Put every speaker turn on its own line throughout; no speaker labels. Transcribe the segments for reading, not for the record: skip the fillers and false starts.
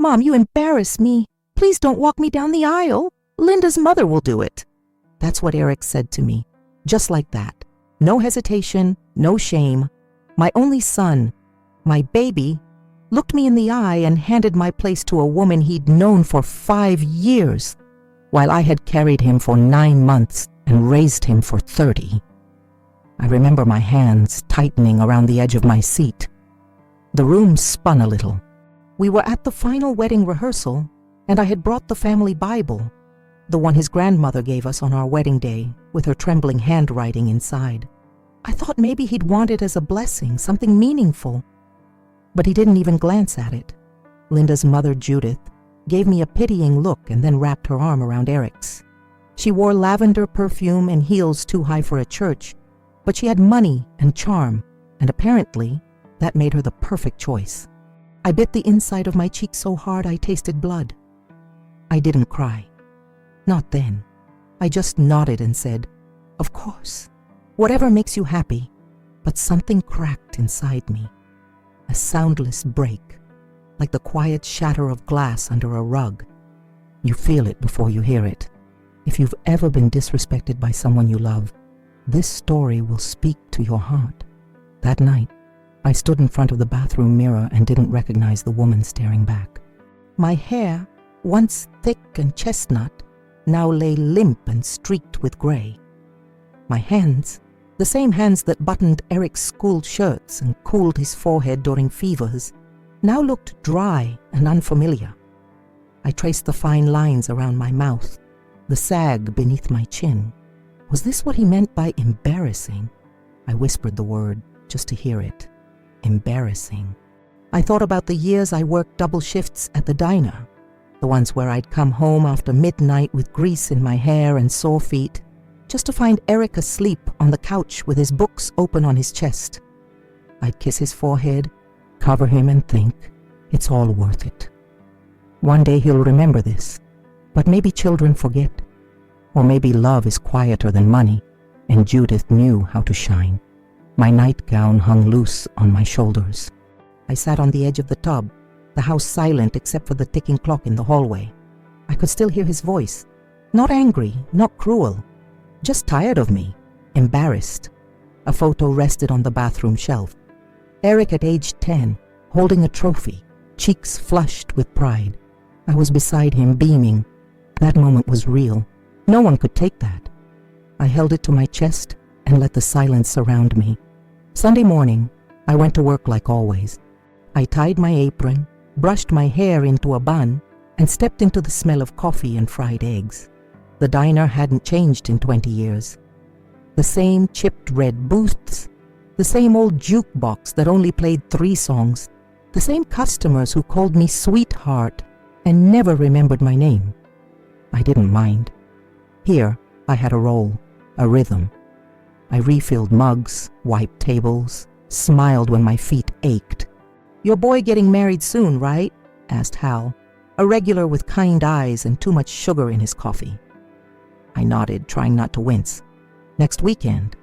"Mom, you embarrass me. Please don't walk me down the aisle. Linda's mother will do it." That's what Eric said to me, just like that. No hesitation, no shame. My only son, my baby, looked me in the eye and handed my place to a woman he'd known for 5 years, while I had carried him for 9 months and raised him for 30. I remember my hands tightening around the edge of my seat. The room spun a little. We were at the final wedding rehearsal, and I had brought the family Bible, the one his grandmother gave us on our wedding day, with her trembling handwriting inside. I thought maybe he'd want it as a blessing, something meaningful. But he didn't even glance at it. Linda's mother, Judith, gave me a pitying look and then wrapped her arm around Eric's. She wore lavender perfume and heels too high for a church, but she had money and charm, and apparently that made her the perfect choice. I bit the inside of my cheek so hard I tasted blood. I didn't cry. Not then. I just nodded and said, "Of course, whatever makes you happy." But something cracked inside me. A soundless break, like the quiet shatter of glass under a rug. You feel it before you hear it. If you've ever been disrespected by someone you love, this story will speak to your heart. That night, I stood in front of the bathroom mirror and didn't recognize the woman staring back. My hair, once thick and chestnut, now lay limp and streaked with gray. My hands, the same hands that buttoned Eric's school shirts and cooled his forehead during fevers, now looked dry and unfamiliar. I traced the fine lines around my mouth, the sag beneath my chin. Was this what he meant by embarrassing? I whispered the word just to hear it. Embarrassing. I thought about the years I worked double shifts at the diner, the ones where I'd come home after midnight with grease in my hair and sore feet, just to find Eric asleep on the couch with his books open on his chest. I'd kiss his forehead, cover him and think, it's all worth it. One day he'll remember this, but maybe children forget. Or maybe love is quieter than money, and Judith knew how to shine. My nightgown hung loose on my shoulders. I sat on the edge of the tub, the house silent except for the ticking clock in the hallway. I could still hear his voice. Not angry, not cruel, just tired of me, embarrassed. A photo rested on the bathroom shelf. Eric at age 10, holding a trophy, cheeks flushed with pride. I was beside him, beaming. That moment was real. No one could take that. I held it to my chest and let the silence surround me. Sunday morning, I went to work like always. I tied my apron, brushed my hair into a bun, and stepped into the smell of coffee and fried eggs. The diner hadn't changed in 20 years. The same chipped red booths, the same old jukebox that only played 3 songs, the same customers who called me sweetheart and never remembered my name. I didn't mind. Here, I had a role, a rhythm. I refilled mugs, wiped tables, smiled when my feet ached. "Your boy getting married soon, right?" asked Hal, a regular with kind eyes and too much sugar in his coffee. I nodded, trying not to wince. "Next weekend."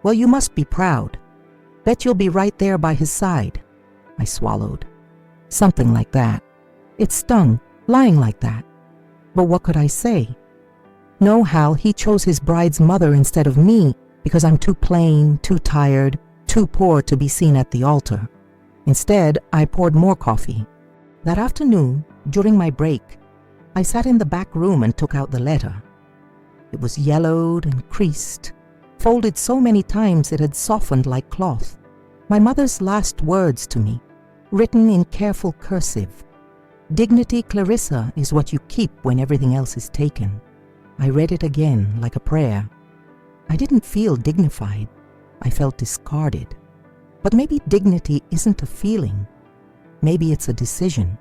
"Well, you must be proud. Bet you'll be right there by his side." I swallowed. Something like that. It stung, lying like that. But what could I say? No, Hal, he chose his bride's mother instead of me because I'm too plain, too tired, too poor to be seen at the altar. Instead, I poured more coffee. That afternoon, during my break, I sat in the back room and took out the letter. It was yellowed and creased, folded so many times it had softened like cloth. My mother's last words to me, written in careful cursive. "Dignity, Clarissa, is what you keep when everything else is taken." I read it again like a prayer. I didn't feel dignified. I felt discarded. But maybe dignity isn't a feeling. Maybe it's a decision.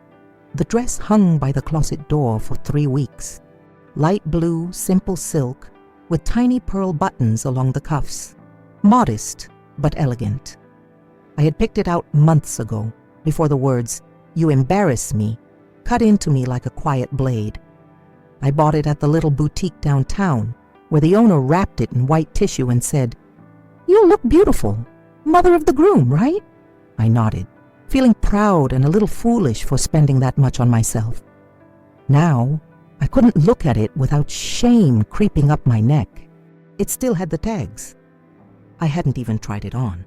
The dress hung by the closet door for 3 weeks. Light blue, simple silk, with tiny pearl buttons along the cuffs. Modest, but elegant. I had picked it out months ago, before the words, "You embarrass me," cut into me like a quiet blade. I bought it at the little boutique downtown, where the owner wrapped it in white tissue and said, "You look beautiful. Mother of the groom, right?" I nodded. feeling proud and a little foolish for spending that much on myself. Now, I couldn't look at it without shame creeping up my neck. It still had the tags. I hadn't even tried it on.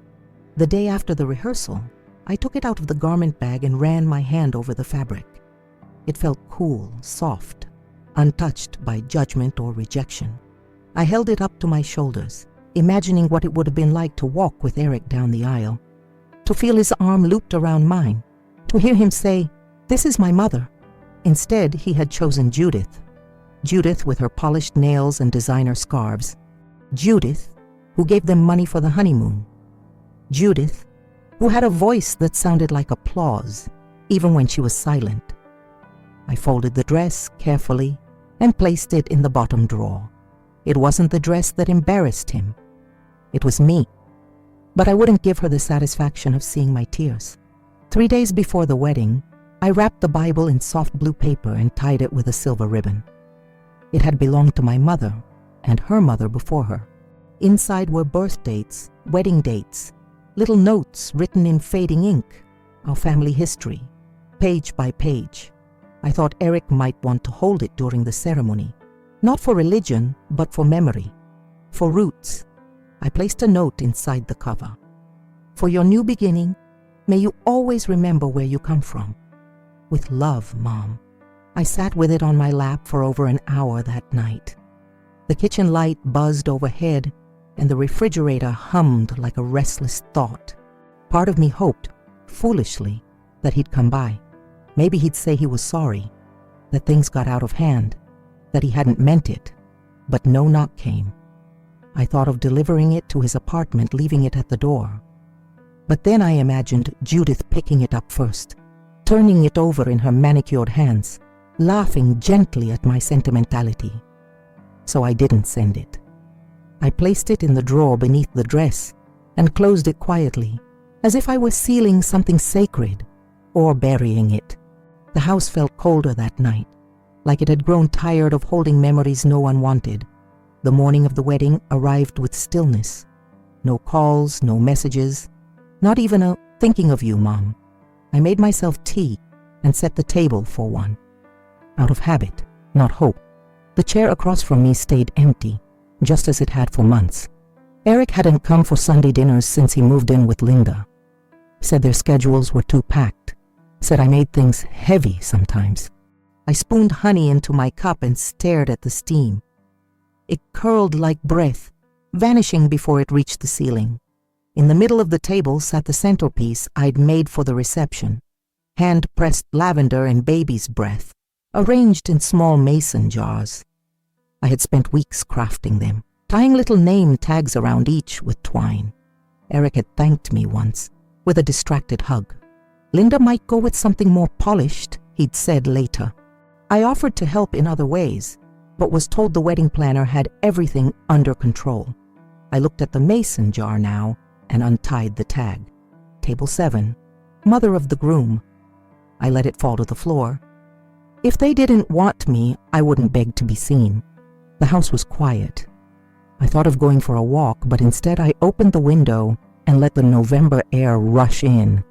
The day after the rehearsal, I took it out of the garment bag and ran my hand over the fabric. It felt cool, soft, untouched by judgment or rejection. I held it up to my shoulders, imagining what it would have been like to walk with Eric down the aisle, to feel his arm looped around mine, to hear him say, "This is my mother." Instead, he had chosen Judith. Judith with her polished nails and designer scarves. Judith, who gave them money for the honeymoon. Judith, who had a voice that sounded like applause, even when she was silent. I folded the dress carefully and placed it in the bottom drawer. It wasn't the dress that embarrassed him. It was me. But I wouldn't give her the satisfaction of seeing my tears. 3 days before the wedding, I wrapped the Bible in soft blue paper and tied it with a silver ribbon. It had belonged to my mother and her mother before her. Inside were birth dates, wedding dates, little notes written in fading ink, our family history, page by page. I thought Eric might want to hold it during the ceremony, not for religion, but for memory, for roots. I placed a note inside the cover. For your new beginning, may you always remember where you come from. With love, Mom. I sat with it on my lap for over an hour that night. The kitchen light buzzed overhead, and the refrigerator hummed like a restless thought. Part of me hoped, foolishly, that he'd come by. Maybe he'd say he was sorry, that things got out of hand, that he hadn't meant it. But no knock came. I thought of delivering it to his apartment, leaving it at the door. But then I imagined Judith picking it up first, turning it over in her manicured hands, laughing gently at my sentimentality. So I didn't send it. I placed it in the drawer beneath the dress and closed it quietly, as if I were sealing something sacred or burying it. The house felt colder that night, like it had grown tired of holding memories no one wanted. The morning of the wedding arrived with stillness. No calls, no messages, not even a "thinking of you, Mom." I made myself tea and set the table for one. Out of habit, not hope. The chair across from me stayed empty, just as it had for months. Eric hadn't come for Sunday dinners since he moved in with Linda. Said their schedules were too packed. Said I made things heavy sometimes. I spooned honey into my cup and stared at the steam. It curled like breath, vanishing before it reached the ceiling. In the middle of the table sat the centerpiece I'd made for the reception. Hand-pressed lavender and baby's breath, arranged in small mason jars. I had spent weeks crafting them, tying little name tags around each with twine. Eric had thanked me once, with a distracted hug. Linda might go with something more polished, he'd said later. I offered to help in other ways, but was told the wedding planner had everything under control. I looked at the mason jar now and untied the tag. Table 7, mother of the groom. I let it fall to the floor. If they didn't want me, I wouldn't beg to be seen. The house was quiet. I thought of going for a walk, but instead I opened the window and let the November air rush in.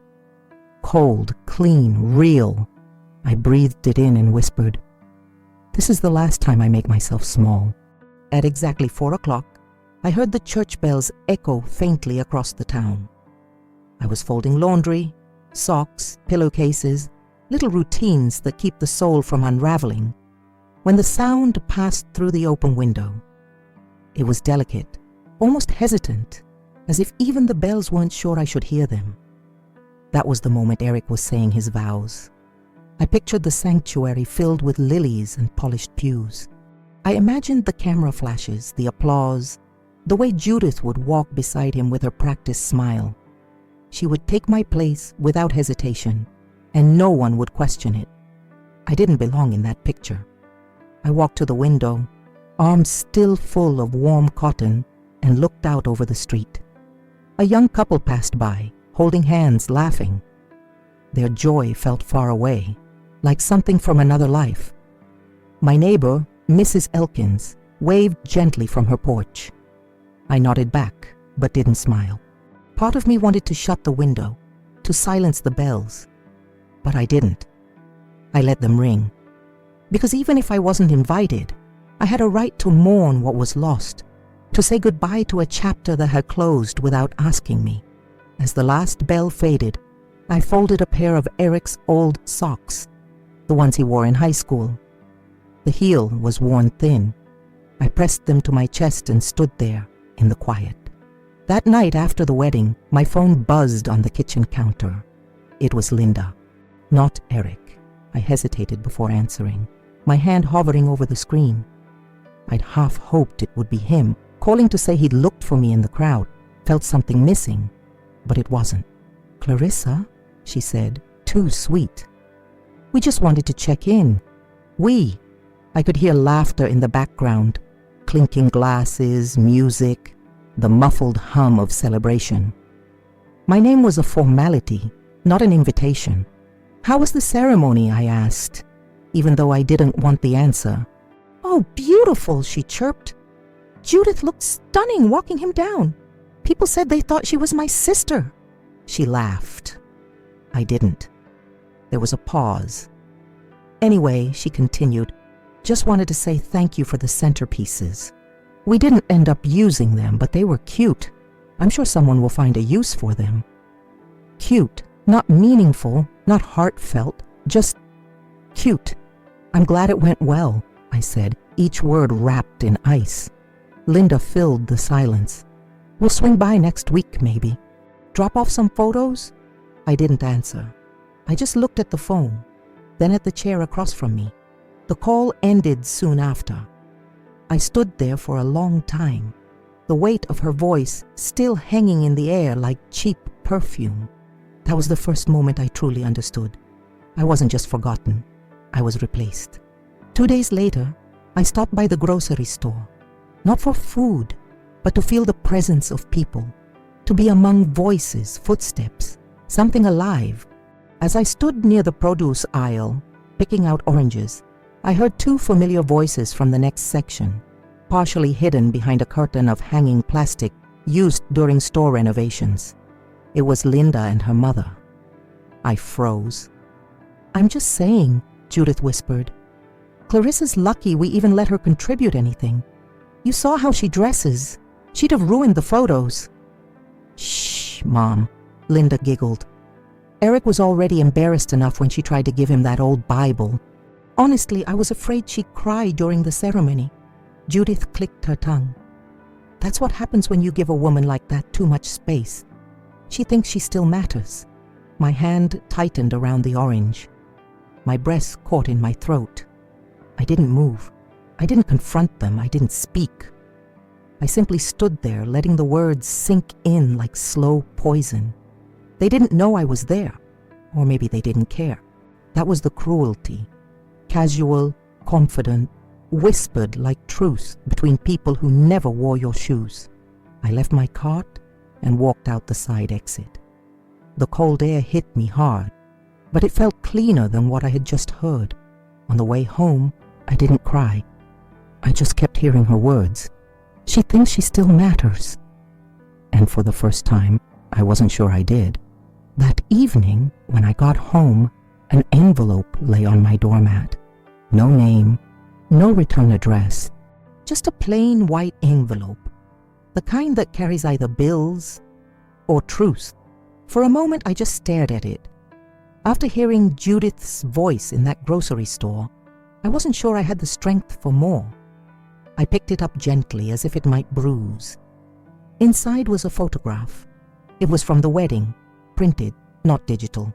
Cold, clean, real. I breathed it in and whispered, "This is the last time I make myself small." At exactly 4 o'clock, I heard the church bells echo faintly across the town. I was folding laundry, socks, pillowcases, little routines that keep the soul from unraveling, when the sound passed through the open window. It was delicate, almost hesitant, as if even the bells weren't sure I should hear them. That was the moment Eric was saying his vows. I pictured the sanctuary filled with lilies and polished pews. I imagined the camera flashes, the applause, the way Judith would walk beside him with her practiced smile. She would take my place without hesitation, and no one would question it. I didn't belong in that picture. I walked to the window, arms still full of warm cotton, and looked out over the street. A young couple passed by, holding hands, laughing. Their joy felt far away, like something from another life. My neighbor, Mrs. Elkins, waved gently from her porch. I nodded back, but didn't smile. Part of me wanted to shut the window, to silence the bells. But I didn't. I let them ring. Because even if I wasn't invited, I had a right to mourn what was lost, to say goodbye to a chapter that had closed without asking me. As the last bell faded, I folded a pair of Eric's old socks, the ones he wore in high school. The heel was worn thin. I pressed them to my chest and stood there in the quiet. That night after the wedding, my phone buzzed on the kitchen counter. It was Linda, not Eric. I hesitated before answering, my hand hovering over the screen. I'd half hoped it would be him, calling to say he'd looked for me in the crowd, felt something missing, but it wasn't. "Clarissa," she said, too sweet. "We just wanted to check in." "We." I could hear laughter in the background, clinking glasses, music, the muffled hum of celebration. My name was a formality, not an invitation. "How was the ceremony?" I asked, even though I didn't want the answer. "Oh, beautiful," she chirped. "Judith looked stunning walking him down. People said they thought she was my sister." She laughed. I didn't. There was a pause. "Anyway," she continued, "just wanted to say thank you for the centerpieces. We didn't end up using them, but they were cute. I'm sure someone will find a use for them." Cute, not meaningful, not heartfelt, just cute. "I'm glad it went well," I said, each word wrapped in ice. Linda filled the silence. "We'll swing by next week, maybe. Drop off some photos?" I didn't answer. I just looked at the phone, then at the chair across from me. The call ended soon after. I stood there for a long time, the weight of her voice still hanging in the air like cheap perfume. That was the first moment I truly understood. I wasn't just forgotten. I was replaced. 2 days later, I stopped by the grocery store, not for food, but to feel the presence of people, to be among voices, footsteps, something alive. As I stood near the produce aisle, picking out oranges, I heard 2 familiar voices from the next section, partially hidden behind a curtain of hanging plastic used during store renovations. It was Linda and her mother. I froze. "I'm just saying," Judith whispered. "Clarissa's lucky we even let her contribute anything. You saw how she dresses. She'd have ruined the photos." "Shh, Mom," Linda giggled. Eric was already embarrassed enough when she tried to give him that old Bible. Honestly, I was afraid she'd cry during the ceremony. Judith clicked her tongue. "That's what happens when you give a woman like that too much space. She thinks she still matters." My hand tightened around the orange. My breath caught in my throat. I didn't move. I didn't confront them. I didn't speak. I simply stood there, letting the words sink in like slow poison. They didn't know I was there, or maybe they didn't care. That was the cruelty. Casual, confident, whispered like truth between people who never wore your shoes. I left my cart and walked out the side exit. The cold air hit me hard, but it felt cleaner than what I had just heard. On the way home, I didn't cry. I just kept hearing her words. She thinks she still matters. And for the first time, I wasn't sure I did. That evening, when I got home, an envelope lay on my doormat. No name, no return address, just a plain white envelope, the kind that carries either bills or truth. For a moment, I just stared at it. After hearing Judith's voice in that grocery store, I wasn't sure I had the strength for more. I picked it up gently as if it might bruise. Inside was a photograph. It was from the wedding, printed, not digital.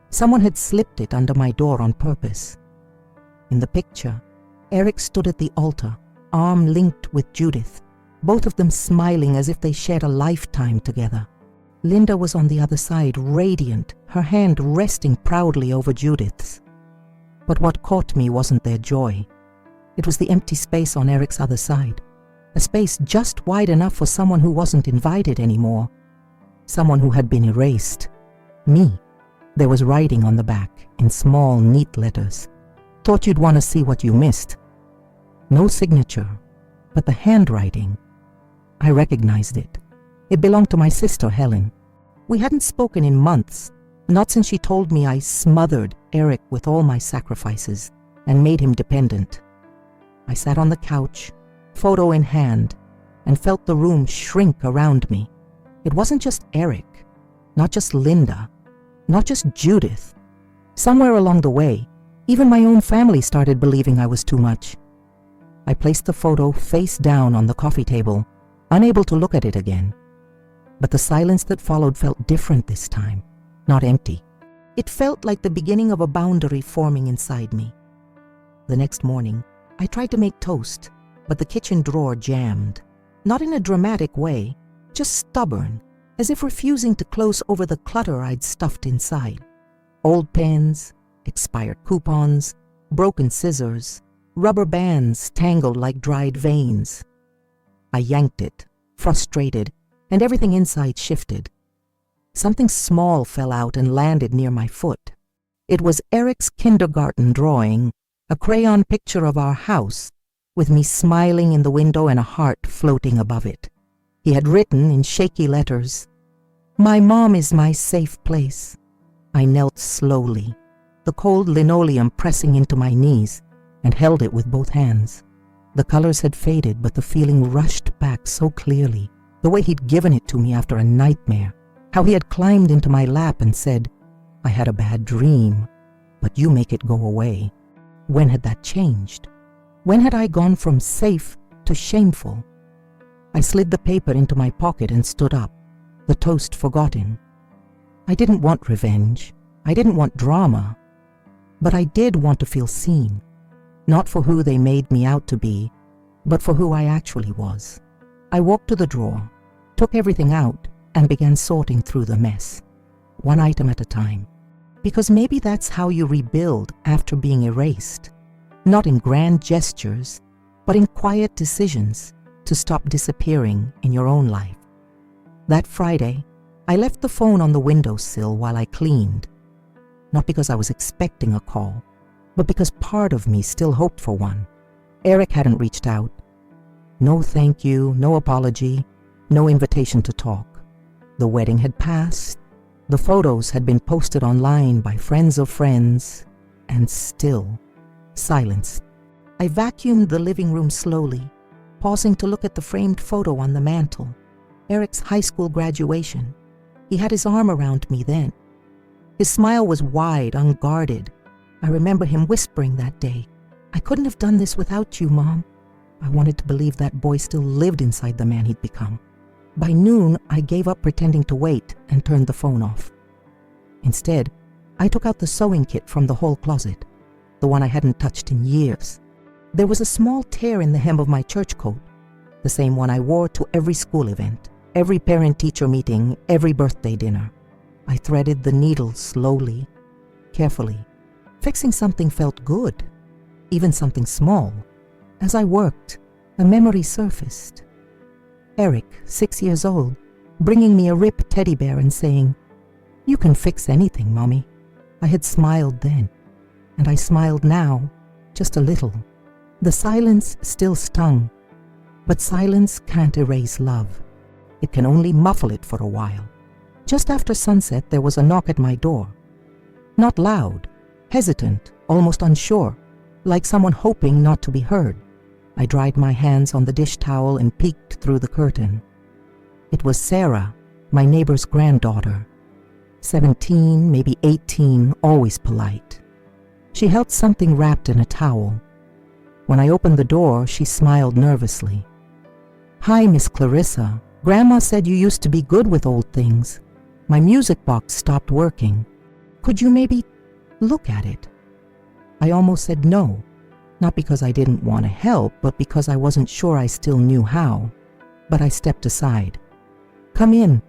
Someone had slipped it under my door on purpose. In the picture, Eric stood at the altar, arm linked with Judith, both of them smiling as if they shared a lifetime together. Linda was on the other side, radiant, her hand resting proudly over Judith's. But what caught me wasn't their joy. It was the empty space on Eric's other side, a space just wide enough for someone who wasn't invited anymore, someone who had been erased. Me. There was writing on the back, in small, neat letters. "Thought you'd want to see what you missed." No signature, but the handwriting. I recognized it. It belonged to my sister, Helen. We hadn't spoken in months, not since she told me I smothered Eric with all my sacrifices and made him dependent. I sat on the couch, photo in hand, and felt the room shrink around me. It wasn't just Eric, not just Linda, not just Judith. Somewhere along the way, even my own family started believing I was too much. I placed the photo face down on the coffee table, unable to look at it again. But the silence that followed felt different this time, not empty. It felt like the beginning of a boundary forming inside me. The next morning, I tried to make toast, but the kitchen drawer jammed. Not in a dramatic way, just stubborn, as if refusing to close over the clutter I'd stuffed inside. Old pens, expired coupons, broken scissors, rubber bands tangled like dried veins. I yanked it, frustrated, and everything inside shifted. Something small fell out and landed near my foot. It was Eric's kindergarten drawing, a crayon picture of our house, with me smiling in the window and a heart floating above it. He had written in shaky letters, "My mom is my safe place." I knelt slowly, the cold linoleum pressing into my knees, and held it with both hands. The colors had faded, but the feeling rushed back so clearly, the way he'd given it to me after a nightmare, how he had climbed into my lap and said, "I had a bad dream, but you make it go away." When had that changed? When had I gone from safe to shameful? I slid the paper into my pocket and stood up, the toast forgotten. I didn't want revenge. I didn't want drama. But I did want to feel seen, not for who they made me out to be, but for who I actually was. I walked to the drawer, took everything out, and began sorting through the mess, one item at a time. Because maybe that's how you rebuild after being erased. Not in grand gestures, but in quiet decisions to stop disappearing in your own life. That Friday, I left the phone on the windowsill while I cleaned. Not because I was expecting a call, but because part of me still hoped for one. Eric hadn't reached out. No thank you, no apology, no invitation to talk. The wedding had passed. The photos had been posted online by friends of friends, and still silence. I vacuumed the living room slowly, pausing to look at the framed photo on the mantel. Eric's high school graduation. He had his arm around me then. His smile was wide, unguarded. I remember him whispering that day, "I couldn't have done this without you, Mom." I wanted to believe that boy still lived inside the man he'd become. By noon, I gave up pretending to wait and turned the phone off. Instead, I took out the sewing kit from the hall closet, the one I hadn't touched in years. There was a small tear in the hem of my church coat, the same one I wore to every school event, every parent-teacher meeting, every birthday dinner. I threaded the needle slowly, carefully. Fixing something felt good, even something small. As I worked, a memory surfaced. Eric, 6 years old, bringing me a ripped teddy bear and saying, "You can fix anything, Mommy." I had smiled then, and I smiled now, just a little. The silence still stung, but silence can't erase love. It can only muffle it for a while. Just after sunset, there was a knock at my door. Not loud, hesitant, almost unsure, like someone hoping not to be heard. I dried my hands on the dish towel and peeked through the curtain. It was Sarah, my neighbor's granddaughter. 17, maybe 18, always polite. She held something wrapped in a towel. When I opened the door, she smiled nervously. "Hi, Miss Clarissa. Grandma said you used to be good with old things. My music box stopped working. Could you maybe look at it?" I almost said no, not because I didn't want to help, but because I wasn't sure I still knew how. But I stepped aside. "Come in."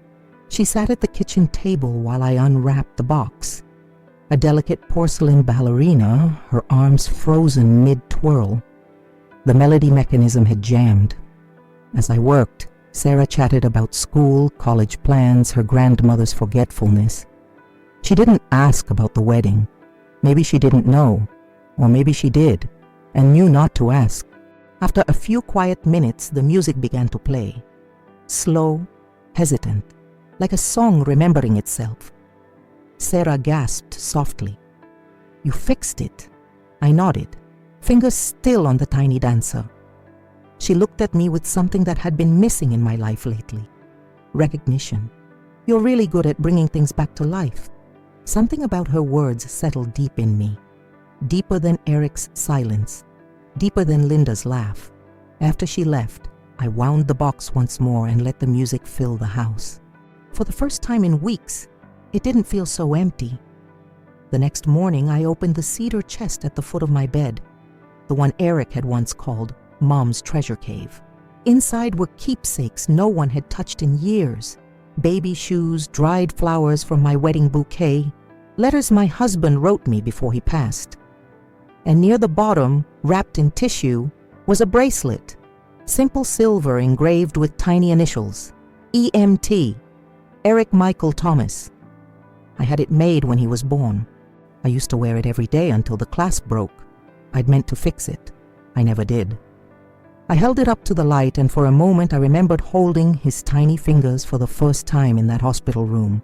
She sat at the kitchen table while I unwrapped the box. A delicate porcelain ballerina, her arms frozen mid-twirl. The melody mechanism had jammed. As I worked, Sarah chatted about school, college plans, her grandmother's forgetfulness. She didn't ask about the wedding. Maybe she didn't know, or maybe she did, and knew not to ask. After a few quiet minutes, the music began to play. Slow, hesitant, like a song remembering itself. Sarah gasped softly. "You fixed it." I nodded, fingers still on the tiny dancer. She looked at me with something that had been missing in my life lately. Recognition. "You're really good at bringing things back to life." Something about her words settled deep in me. Deeper than Eric's silence. Deeper than Linda's laugh. After she left, I wound the box once more and let the music fill the house. For the first time in weeks, it didn't feel so empty. The next morning, I opened the cedar chest at the foot of my bed, the one Eric had once called Mom's treasure cave. Inside were keepsakes no one had touched in years. Baby shoes, dried flowers from my wedding bouquet, letters my husband wrote me before he passed. And near the bottom, wrapped in tissue, was a bracelet, simple silver engraved with tiny initials, EMT, Eric Michael Thomas. I had it made when he was born. I used to wear it every day until the clasp broke. I'd meant to fix it. I never did. I held it up to the light, and for a moment I remembered holding his tiny fingers for the first time in that hospital room.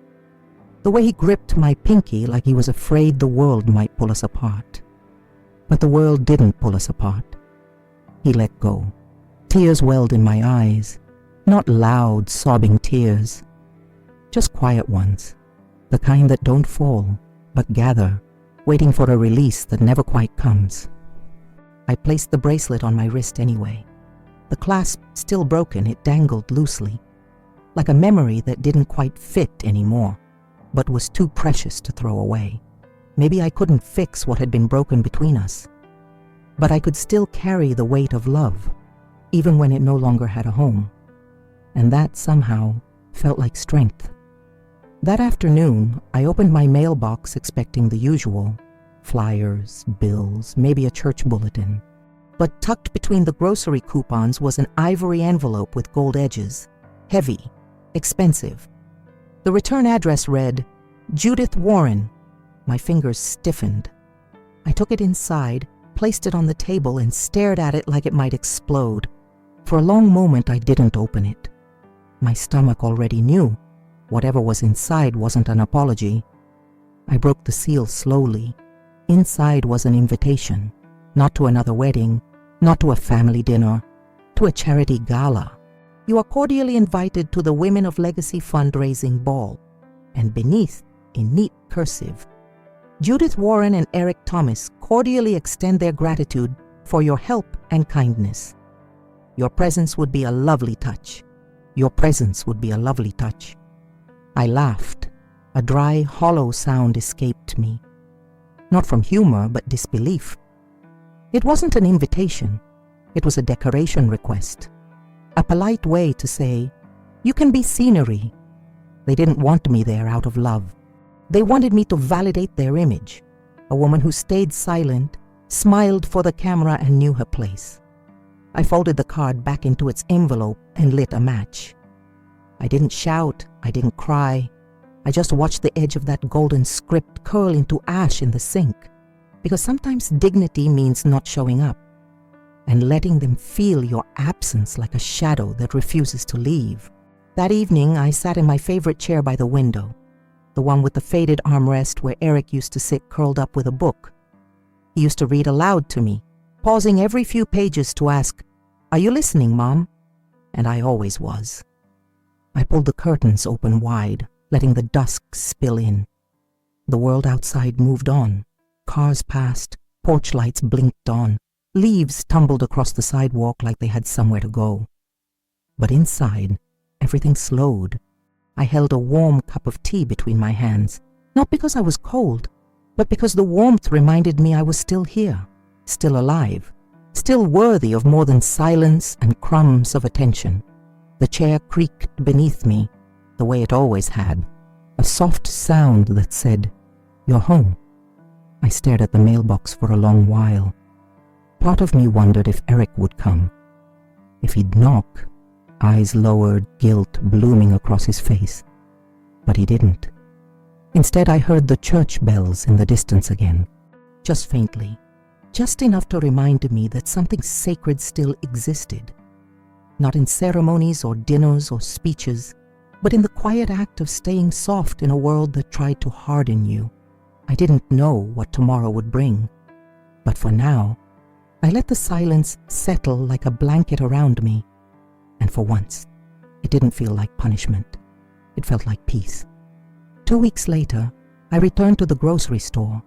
The way he gripped my pinky like he was afraid the world might pull us apart. But the world didn't pull us apart. He let go. Tears welled in my eyes. Not loud, sobbing tears. Just quiet ones. The kind that don't fall, but gather, waiting for a release that never quite comes. I placed the bracelet on my wrist anyway. The clasp still broken, it dangled loosely, like a memory that didn't quite fit anymore, but was too precious to throw away. Maybe I couldn't fix what had been broken between us, but I could still carry the weight of love, even when it no longer had a home. And that somehow felt like strength. That afternoon, I opened my mailbox expecting the usual, flyers, bills, maybe a church bulletin. But tucked between the grocery coupons was an ivory envelope with gold edges, heavy, expensive. The return address read, Judith Warren. My fingers stiffened. I took it inside, placed it on the table, and stared at it like it might explode. For a long moment, I didn't open it. My stomach already knew. Whatever was inside wasn't an apology. I broke the seal slowly. Inside was an invitation, not to another wedding, not to a family dinner, to a charity gala. You are cordially invited to the Women of Legacy fundraising ball. And beneath, in neat cursive, Judith Warren and Eric Thomas cordially extend their gratitude for your help and kindness. Your presence would be a lovely touch. Your presence would be a lovely touch. I laughed. A dry, hollow sound escaped me. Not from humor, but disbelief. It wasn't an invitation. It was a decoration request. A polite way to say, you can be scenery. They didn't want me there out of love. They wanted me to validate their image. A woman who stayed silent, smiled for the camera, and knew her place. I folded the card back into its envelope and lit a match. I didn't shout. I didn't cry. I just watched the edge of that golden script curl into ash in the sink, because sometimes dignity means not showing up and letting them feel your absence like a shadow that refuses to leave. That evening, I sat in my favorite chair by the window, the one with the faded armrest where Eric used to sit curled up with a book. He used to read aloud to me, pausing every few pages to ask, "Are you listening, Mom?" And I always was. I pulled the curtains open wide, letting the dusk spill in. The world outside moved on. Cars passed, porch lights blinked on, leaves tumbled across the sidewalk like they had somewhere to go. But inside, everything slowed. I held a warm cup of tea between my hands, not because I was cold, but because the warmth reminded me I was still here, still alive, still worthy of more than silence and crumbs of attention. The chair creaked beneath me, the way it always had, a soft sound that said, "You're home." I stared at the mailbox for a long while. Part of me wondered if Eric would come. If he'd knock, eyes lowered, guilt blooming across his face. But he didn't. Instead, I heard the church bells in the distance again, just faintly, just enough to remind me that something sacred still existed. Not in ceremonies or dinners or speeches, but in the quiet act of staying soft in a world that tried to harden you. I didn't know what tomorrow would bring, but for now, I let the silence settle like a blanket around me, and for once, it didn't feel like punishment. It felt like peace. 2 weeks later, I returned to the grocery store,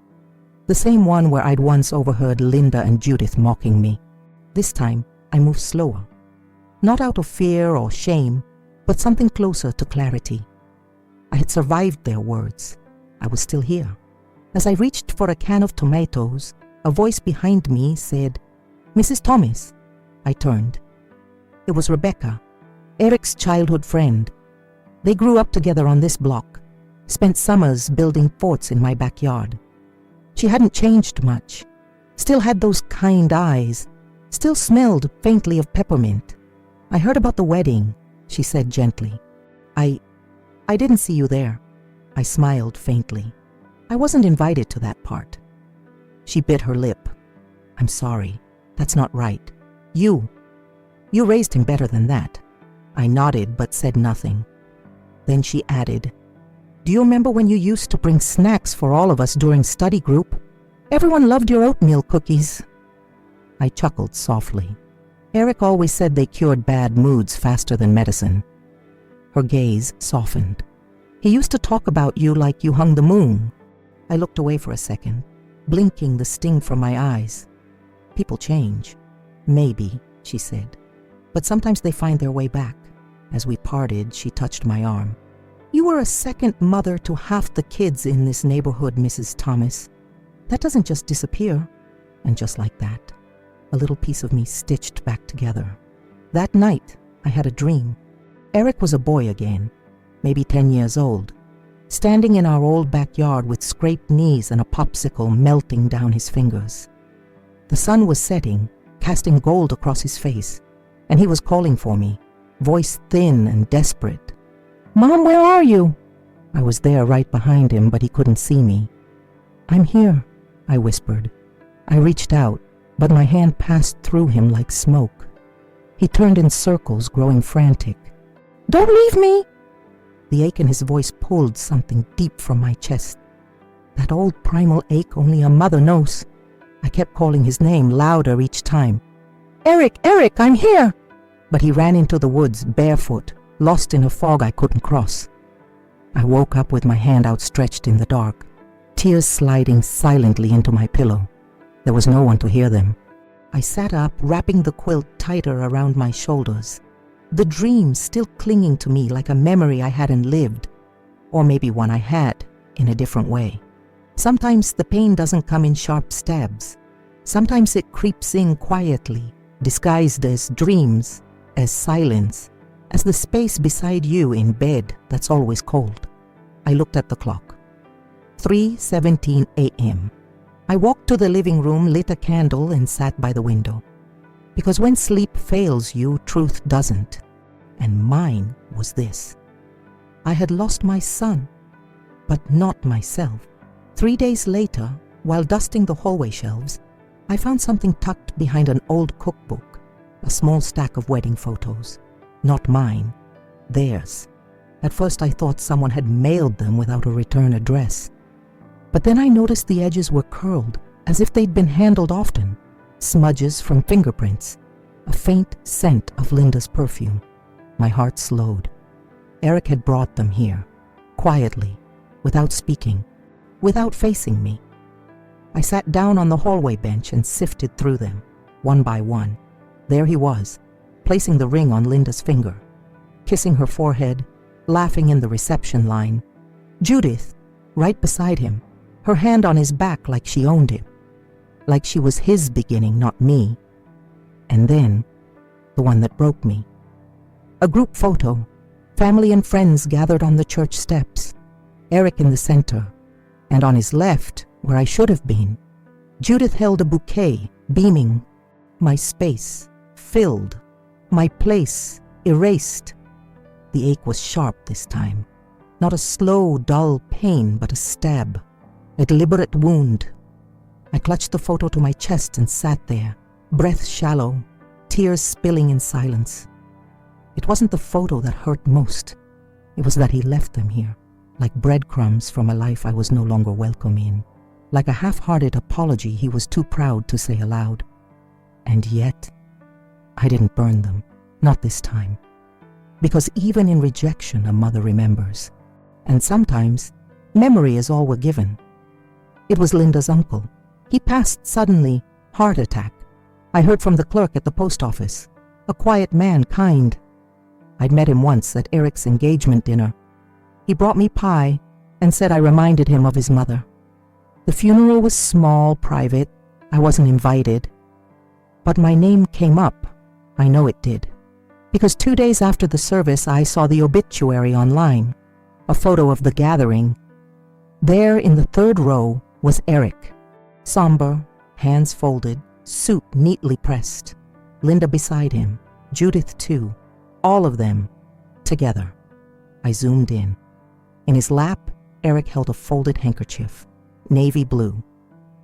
the same one where I'd once overheard Linda and Judith mocking me. This time, I moved slower, not out of fear or shame, but something closer to clarity. I had survived their words. I was still here. As I reached for a can of tomatoes, a voice behind me said, "Mrs. Thomas." I turned. It was Rebecca, Eric's childhood friend. They grew up together on this block, spent summers building forts in my backyard. She hadn't changed much, still had those kind eyes, still smelled faintly of peppermint. "I heard about the wedding," she said gently. I didn't see you there." I smiled faintly. I wasn't invited to that part. She bit her lip. "I'm sorry. That's not right. You raised him better than that." I nodded but said nothing. Then she added, "Do you remember when you used to bring snacks for all of us during study group? Everyone loved your oatmeal cookies." I chuckled softly. Eric always said they cured bad moods faster than medicine. Her gaze softened. "He used to talk about you like you hung the moon." I looked away for a second, blinking the sting from my eyes. "People change." "Maybe," she said. "But sometimes they find their way back." As we parted, she touched my arm. "You were a second mother to half the kids in this neighborhood, Mrs. Thomas. That doesn't just disappear." And just like that, a little piece of me stitched back together. That night, I had a dream. Eric was a boy again, maybe 10 years old, standing in our old backyard with scraped knees and a popsicle melting down his fingers. The sun was setting, casting gold across his face, and he was calling for me, voice thin and desperate. "Mom, where are you?" I was there right behind him, but he couldn't see me. "I'm here," I whispered. I reached out, but my hand passed through him like smoke. He turned in circles, growing frantic. "Don't leave me!" The ache in his voice pulled something deep from my chest. That old primal ache only a mother knows. I kept calling his name louder each time. "Eric, Eric, I'm here!" But he ran into the woods, barefoot, lost in a fog I couldn't cross. I woke up with my hand outstretched in the dark, tears sliding silently into my pillow. There was no one to hear them. I sat up, wrapping the quilt tighter around my shoulders, the dream still clinging to me like a memory I hadn't lived, or maybe one I had, in a different way. Sometimes the pain doesn't come in sharp stabs. Sometimes it creeps in quietly, disguised as dreams, as silence, as the space beside you in bed that's always cold. I looked at the clock. 3:17 a.m. I walked to the living room, lit a candle, and sat by the window. Because when sleep fails you, truth doesn't. And mine was this. I had lost my son, but not myself. 3 days later, while dusting the hallway shelves, I found something tucked behind an old cookbook, a small stack of wedding photos. Not mine, theirs. At first I thought someone had mailed them without a return address. But then I noticed the edges were curled, as if they'd been handled often. Smudges from fingerprints, a faint scent of Linda's perfume. My heart slowed. Eric had brought them here, quietly, without speaking, without facing me. I sat down on the hallway bench and sifted through them, one by one. There he was, placing the ring on Linda's finger, kissing her forehead, laughing in the reception line. Judith, right beside him, her hand on his back like she owned him, like she was his beginning, not me. And then, the one that broke me. A group photo, family and friends gathered on the church steps, Eric in the center, and on his left, where I should have been, Judith held a bouquet, beaming. My space, filled. My place, erased. The ache was sharp this time. Not a slow, dull pain, but a stab. A deliberate wound. I clutched the photo to my chest and sat there, breath shallow, tears spilling in silence. It wasn't the photo that hurt most. It was that he left them here, like breadcrumbs from a life I was no longer welcome in, like a half-hearted apology he was too proud to say aloud. And yet, I didn't burn them, not this time. Because even in rejection, a mother remembers. And sometimes, memory is all we're given. It was Linda's uncle. He passed suddenly, heart attack. I heard from the clerk at the post office. A quiet man, kind. I'd met him once at Eric's engagement dinner. He brought me pie and said I reminded him of his mother. The funeral was small, private. I wasn't invited. But my name came up. I know it did. Because 2 days after the service, I saw the obituary online, a photo of the gathering. There in the third row was Eric, somber, hands folded, suit neatly pressed. Linda beside him, Judith too, all of them together. I zoomed in. In his lap, Eric held a folded handkerchief, navy blue,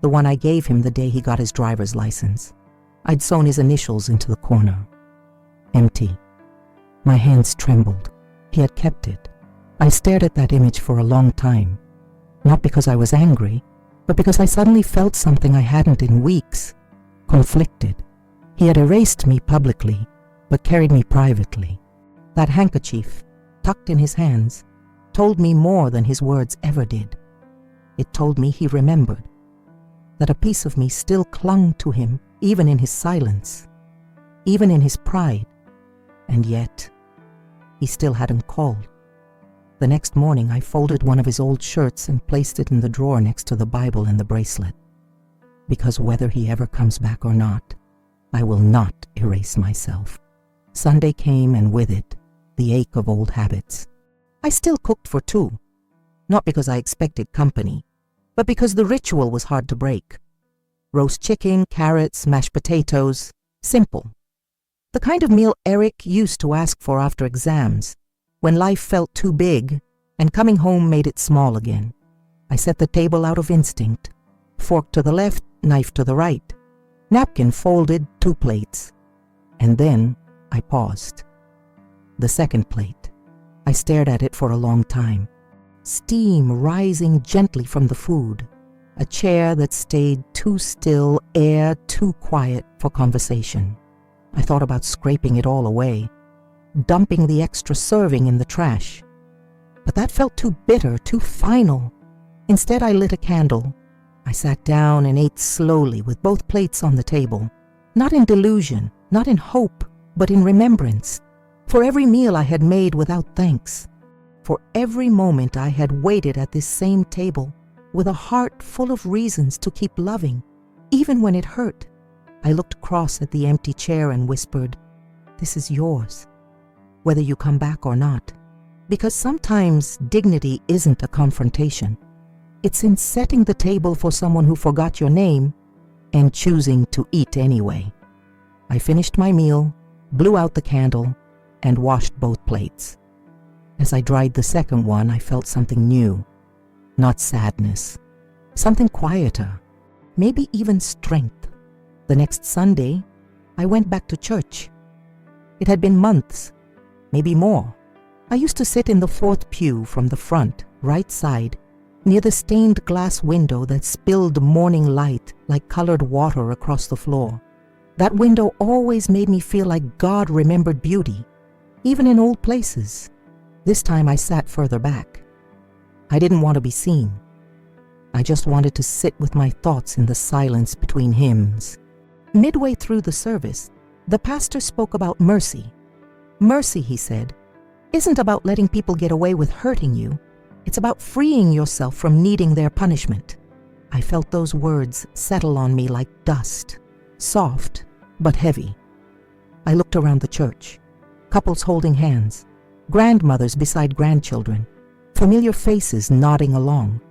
the one I gave him the day he got his driver's license. I'd sewn his initials into the corner. Empty. My hands trembled. He had kept it. I stared at that image for a long time, not because I was angry, but because I suddenly felt something I hadn't in weeks, conflicted. He had erased me publicly, but carried me privately. That handkerchief, tucked in his hands, told me more than his words ever did. It told me he remembered, that a piece of me still clung to him, even in his silence, even in his pride, and yet he still hadn't called. The next morning I folded one of his old shirts and placed it in the drawer next to the Bible and the bracelet, because whether he ever comes back or not, I will not erase myself. Sunday came, and with it, the ache of old habits. I still cooked for two, not because I expected company, but because the ritual was hard to break. Roast chicken, carrots, mashed potatoes, simple. The kind of meal Eric used to ask for after exams, when life felt too big and coming home made it small again. I set the table out of instinct, fork to the left, knife to the right, napkin folded, 2 plates. And then I paused. The second plate. I stared at it for a long time. Steam rising gently from the food. A chair that stayed too still, air too quiet for conversation. I thought about scraping it all away, dumping the extra serving in the trash. But that felt too bitter, too final. Instead, I lit a candle. I sat down and ate slowly with both plates on the table. Not in delusion, not in hope, but in remembrance. For every meal I had made without thanks. For every moment I had waited at this same table with a heart full of reasons to keep loving, even when it hurt. I looked across at the empty chair and whispered, "This is yours, whether you come back or not." Because sometimes dignity isn't a confrontation. It's in setting the table for someone who forgot your name and choosing to eat anyway. I finished my meal, blew out the candle, and washed both plates. As I dried the second one, I felt something new. Not sadness. Something quieter. Maybe even strength. The next Sunday, I went back to church. It had been months, maybe more. I used to sit in the 4th pew from the front, right side, near the stained glass window that spilled morning light like colored water across the floor. That window always made me feel like God remembered beauty, even in old places. This time I sat further back. I didn't want to be seen. I just wanted to sit with my thoughts in the silence between hymns. Midway through the service, the pastor spoke about mercy. Mercy, he said, isn't about letting people get away with hurting you. It's about freeing yourself from needing their punishment. I felt those words settle on me like dust, soft but heavy. I looked around the church, couples holding hands, grandmothers beside grandchildren, familiar faces nodding along.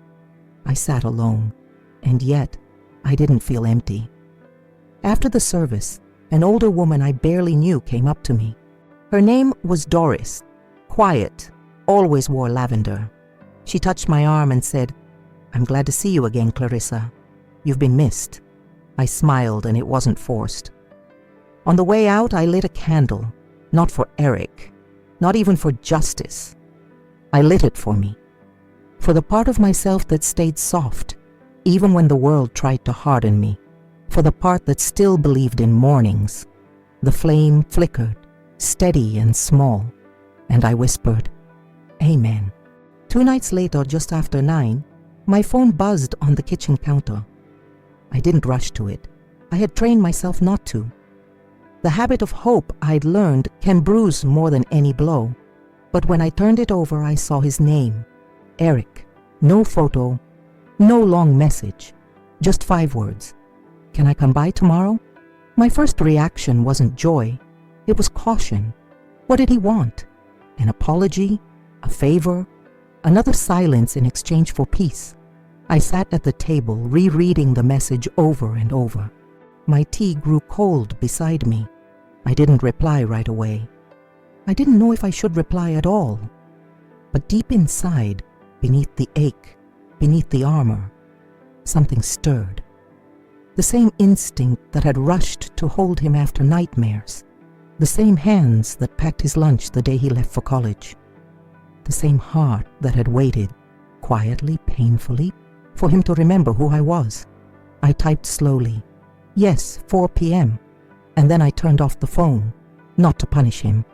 I sat alone, and yet I didn't feel empty. After the service, an older woman I barely knew came up to me. Her name was Doris, quiet, always wore lavender. She touched my arm and said, "I'm glad to see you again, Clarissa. You've been missed." I smiled, and it wasn't forced. On the way out, I lit a candle, not for Eric, not even for justice, I lit it for me. For the part of myself that stayed soft, even when the world tried to harden me. For the part that still believed in mornings. The flame flickered, steady and small, and I whispered, Amen. 2 nights later, just after 9, my phone buzzed on the kitchen counter. I didn't rush to it. I had trained myself not to. The habit of hope I'd learned can bruise more than any blow. But when I turned it over, I saw his name, Eric. No photo, no long message, just 5 words. Can I come by tomorrow? My first reaction wasn't joy. It was caution. What did he want? An apology? A favor? Another silence in exchange for peace? I sat at the table, rereading the message over and over. My tea grew cold beside me. I didn't reply right away. I didn't know if I should reply at all. But deep inside, beneath the ache, beneath the armor, something stirred. The same instinct that had rushed to hold him after nightmares. The same hands that packed his lunch the day he left for college. The same heart that had waited, quietly, painfully, for him to remember who I was. I typed slowly, yes, 4 p.m., and then I turned off the phone, not to punish him,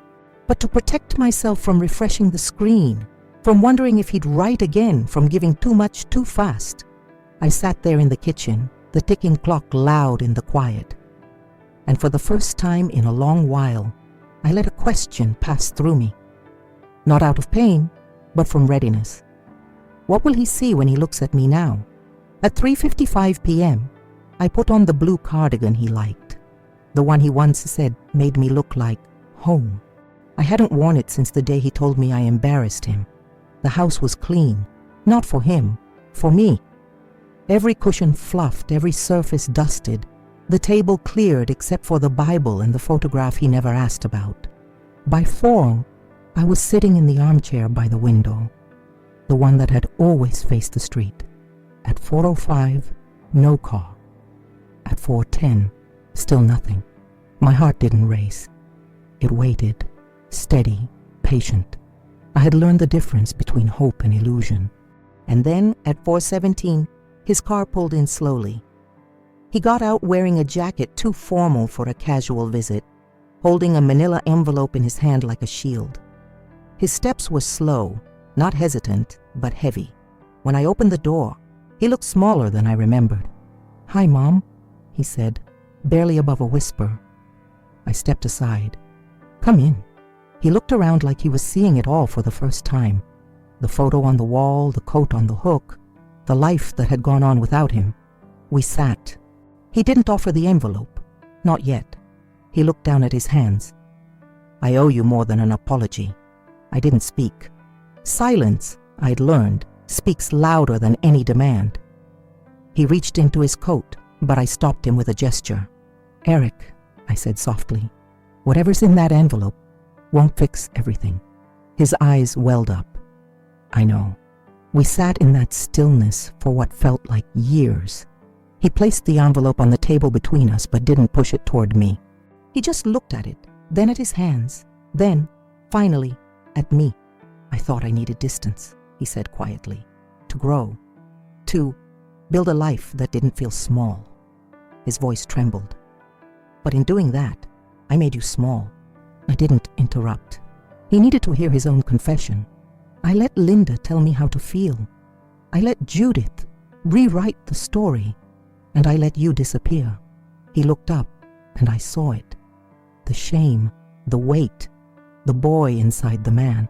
but to protect myself from refreshing the screen, from wondering if he'd write again, from giving too much too fast. I sat there in the kitchen, the ticking clock loud in the quiet. And for the first time in a long while, I let a question pass through me. Not out of pain, but from readiness. What will he see when he looks at me now? At 3:55 p.m., I put on the blue cardigan he liked, the one he once said made me look like home. I hadn't worn it since the day he told me I embarrassed him. The house was clean, not for him, for me. Every cushion fluffed, every surface dusted, the table cleared except for the Bible and the photograph he never asked about. By 4, I was sitting in the armchair by the window, the one that had always faced the street. At 4:05, no car. At 4:10, still nothing. My heart didn't race. It waited, steady, patient. I had learned the difference between hope and illusion. And then, at 4:17, his car pulled in slowly. He got out wearing a jacket too formal for a casual visit, holding a manila envelope in his hand like a shield. His steps were slow, not hesitant, but heavy. When I opened the door, he looked smaller than I remembered. "Hi, Mom," he said, barely above a whisper. I stepped aside. "Come in." He looked around like he was seeing it all for the first time. The photo on the wall, the coat on the hook, the life that had gone on without him. We sat. He didn't offer the envelope. Not yet. He looked down at his hands. "I owe you more than an apology." I didn't speak. Silence, I'd learned, speaks louder than any demand. He reached into his coat, but I stopped him with a gesture. "Eric," I said softly, "whatever's in that envelope won't fix everything." His eyes welled up. I know. We sat in that stillness for what felt like years. He placed the envelope on the table between us, but didn't push it toward me. He just looked at it, then at his hands, then, finally, at me. "I thought I needed distance," he said quietly, "to grow, to build a life that didn't feel small." His voice trembled. "But in doing that, I made you small." I didn't interrupt. He needed to hear his own confession. I let Linda tell me how to feel. I let Judith rewrite the story, and I let you disappear. He looked up, and I saw it. The shame, the weight, the boy inside the man.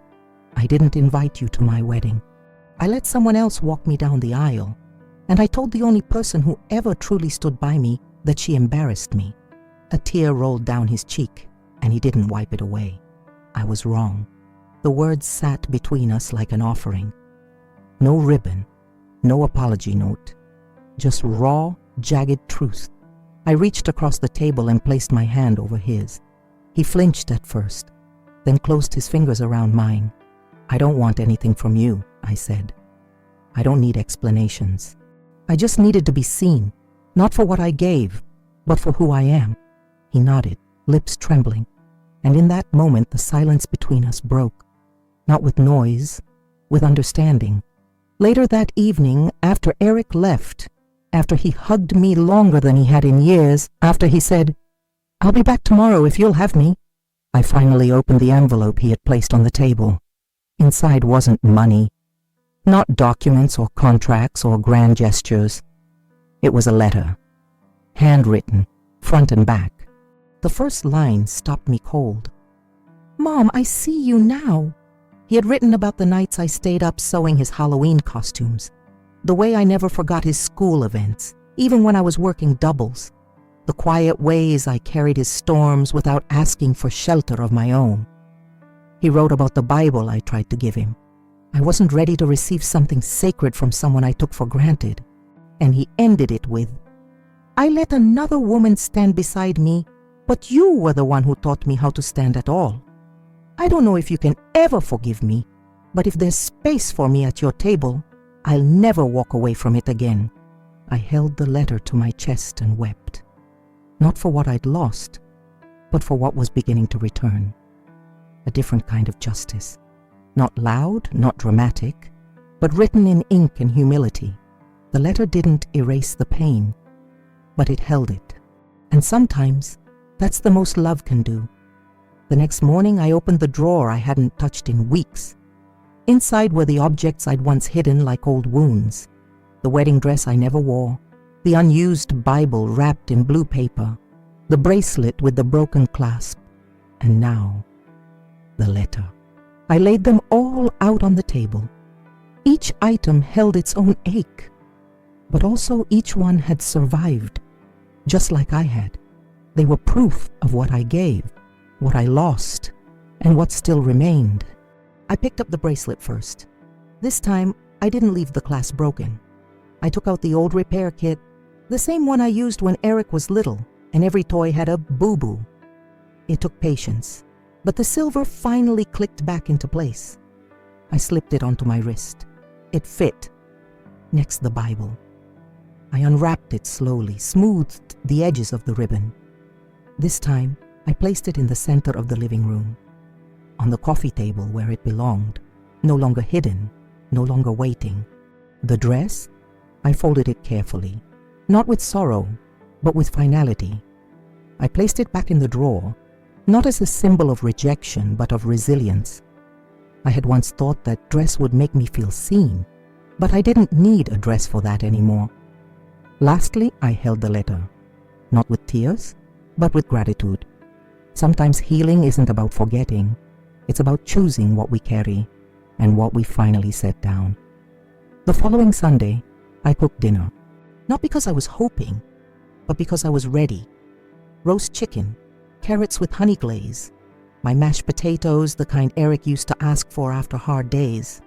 I didn't invite you to my wedding. I let someone else walk me down the aisle, and I told the only person who ever truly stood by me that she embarrassed me. A tear rolled down his cheek, and he didn't wipe it away. I was wrong. The words sat between us like an offering. No ribbon, no apology note, just raw, jagged truth. I reached across the table and placed my hand over his. He flinched at first, then closed his fingers around mine. "I don't want anything from you," I said. "I don't need explanations. I just needed to be seen, not for what I gave, but for who I am." He nodded, lips trembling, and in that moment the silence between us broke, not with noise, with understanding. Later that evening, after Eric left, after he hugged me longer than he had in years, after he said, "I'll be back tomorrow if you'll have me," I finally opened the envelope he had placed on the table. Inside wasn't money, not documents or contracts or grand gestures. It was a letter, handwritten, front and back. The first line stopped me cold. "Mom, I see you now." He had written about the nights I stayed up sewing his Halloween costumes, the way I never forgot his school events, even when I was working doubles, the quiet ways I carried his storms without asking for shelter of my own. He wrote about the Bible I tried to give him. I wasn't ready to receive something sacred from someone I took for granted. And he ended it with, "I let another woman stand beside me, but you were the one who taught me how to stand at all. I don't know if you can ever forgive me, but if there's space for me at your table, I'll never walk away from it again." I held the letter to my chest and wept. Not for what I'd lost, but for what was beginning to return. A different kind of justice. Not loud, not dramatic, but written in ink and humility. The letter didn't erase the pain, but it held it. And sometimes, that's the most love can do. The next morning, I opened the drawer I hadn't touched in weeks. Inside were the objects I'd once hidden like old wounds. The wedding dress I never wore, the unused Bible wrapped in blue paper, the bracelet with the broken clasp, and now, the letter. I laid them all out on the table. Each item held its own ache, but also each one had survived, just like I had. They were proof of what I gave, what I lost, and what still remained. I picked up the bracelet first. This time, I didn't leave the clasp broken. I took out the old repair kit, the same one I used when Eric was little, and every toy had a boo-boo. It took patience, but the silver finally clicked back into place. I slipped it onto my wrist. It fit. Next, the Bible. I unwrapped it slowly, smoothed the edges of the ribbon. This time, I placed it in the center of the living room, on the coffee table where it belonged, no longer hidden, no longer waiting. The dress? I folded it carefully, not with sorrow, but with finality. I placed it back in the drawer, not as a symbol of rejection, but of resilience. I had once thought that dress would make me feel seen, but I didn't need a dress for that anymore. Lastly, I held the letter, not with tears, but with gratitude. Sometimes healing isn't about forgetting. It's about choosing what we carry and what we finally set down. The following Sunday, I cooked dinner, not because I was hoping, but because I was ready. Roast chicken, carrots with honey glaze, my mashed potatoes, the kind Eric used to ask for after hard days.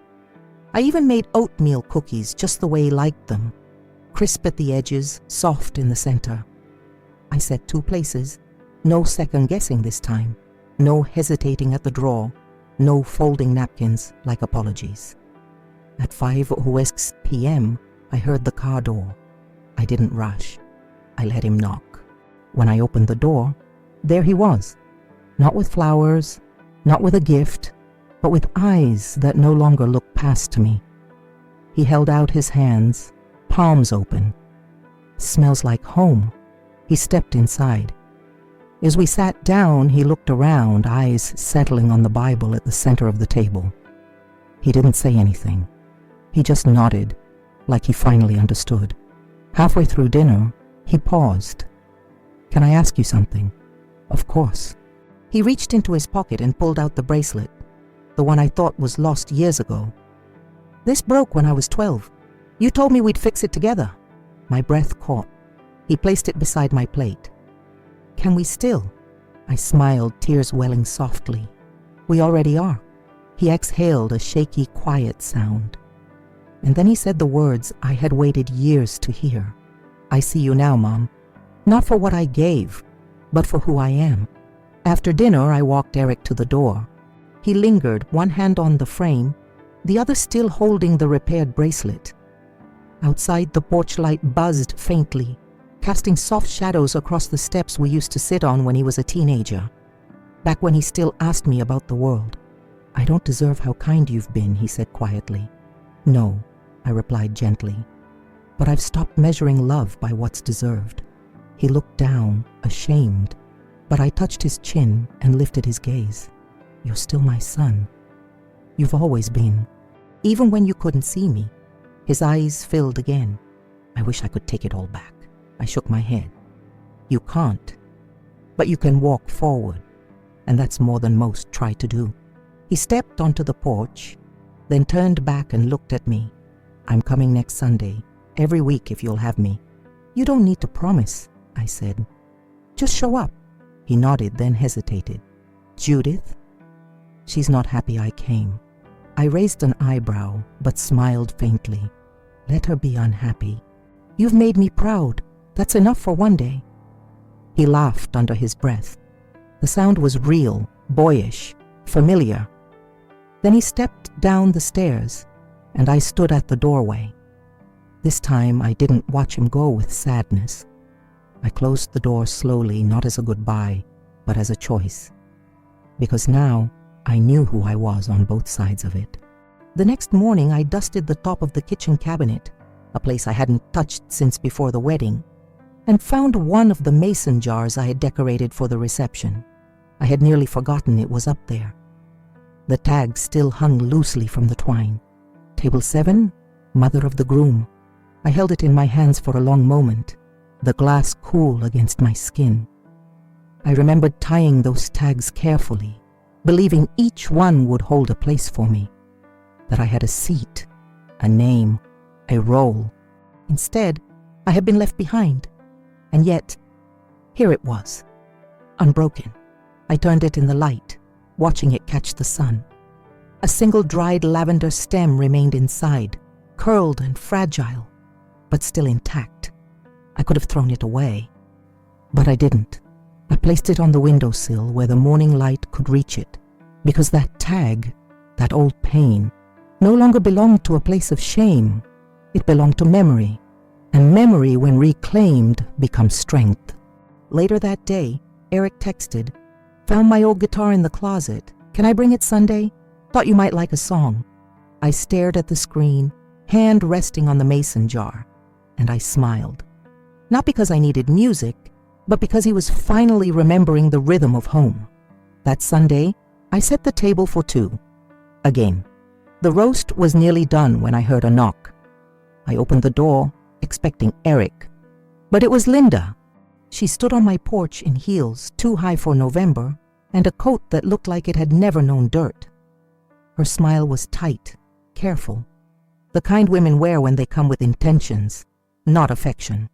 I even made oatmeal cookies just the way he liked them, crisp at the edges, soft in the center. I set 2 places, no second guessing this time, no hesitating at the drawer, no folding napkins like apologies. At 5:06 p.m., I heard the car door. I didn't rush. I let him knock. When I opened the door, there he was, not with flowers, not with a gift, but with eyes that no longer looked past me. He held out his hands, palms open. "Smells like home." He stepped inside. As we sat down, he looked around, eyes settling on the Bible at the center of the table. He didn't say anything. He just nodded, like he finally understood. Halfway through dinner, he paused. "Can I ask you something?" "Of course." He reached into his pocket and pulled out the bracelet, the one I thought was lost years ago. "This broke when I was 12. You told me we'd fix it together." My breath caught. He placed it beside my plate. "Can we still?" I smiled, tears welling softly. "We already are." He exhaled a shaky, quiet sound. And then he said the words I had waited years to hear. "I see you now, Mom. Not for what I gave, but for who I am." After dinner, I walked Eric to the door. He lingered, one hand on the frame, the other still holding the repaired bracelet. Outside, the porch light buzzed faintly, casting soft shadows across the steps we used to sit on when he was a teenager, back when he still asked me about the world. I don't deserve how kind you've been, he said quietly. No, I replied gently, but I've stopped measuring love by what's deserved. He looked down, ashamed, but I touched his chin and lifted his gaze. You're still my son. You've always been, even when you couldn't see me. His eyes filled again. I wish I could take it all back. I shook my head. You can't, but you can walk forward, and that's more than most try to do. He stepped onto the porch, then turned back and looked at me. I'm coming next Sunday, every week if you'll have me. You don't need to promise, I said. Just show up. He nodded, then hesitated. Judith? She's not happy I came. I raised an eyebrow, but smiled faintly. Let her be unhappy. You've made me proud. That's enough for one day. He laughed under his breath. The sound was real, boyish, familiar. Then he stepped down the stairs, and I stood at the doorway. This time I didn't watch him go with sadness. I closed the door slowly, not as a goodbye, but as a choice. Because now I knew who I was on both sides of it. The next morning I dusted the top of the kitchen cabinet, a place I hadn't touched since before the wedding, and found one of the mason jars I had decorated for the reception. I had nearly forgotten it was up there. The tag still hung loosely from the twine. Table 7, mother of the groom. I held it in my hands for a long moment, the glass cool against my skin. I remembered tying those tags carefully, believing each one would hold a place for me, that I had a seat, a name, a role. Instead, I had been left behind. And yet, here it was, unbroken. I turned it in the light, watching it catch the sun. A single dried lavender stem remained inside, curled and fragile, but still intact. I could have thrown it away, but I didn't. I placed it on the windowsill where the morning light could reach it, because that tag, that old pain, no longer belonged to a place of shame. It belonged to memory, and memory, when reclaimed, becomes strength. Later that day, Eric texted, "Found my old guitar in the closet. Can I bring it Sunday? Thought you might like a song." I stared at the screen, hand resting on the mason jar, and I smiled. Not because I needed music, but because he was finally remembering the rhythm of home. That Sunday, I set the table for 2. Again. The roast was nearly done when I heard a knock. I opened the door, expecting Eric, but it was Linda. She stood on my porch in heels too high for November and a coat that looked like it had never known dirt. Her smile was tight, careful, the kind women wear when they come with intentions, not affection.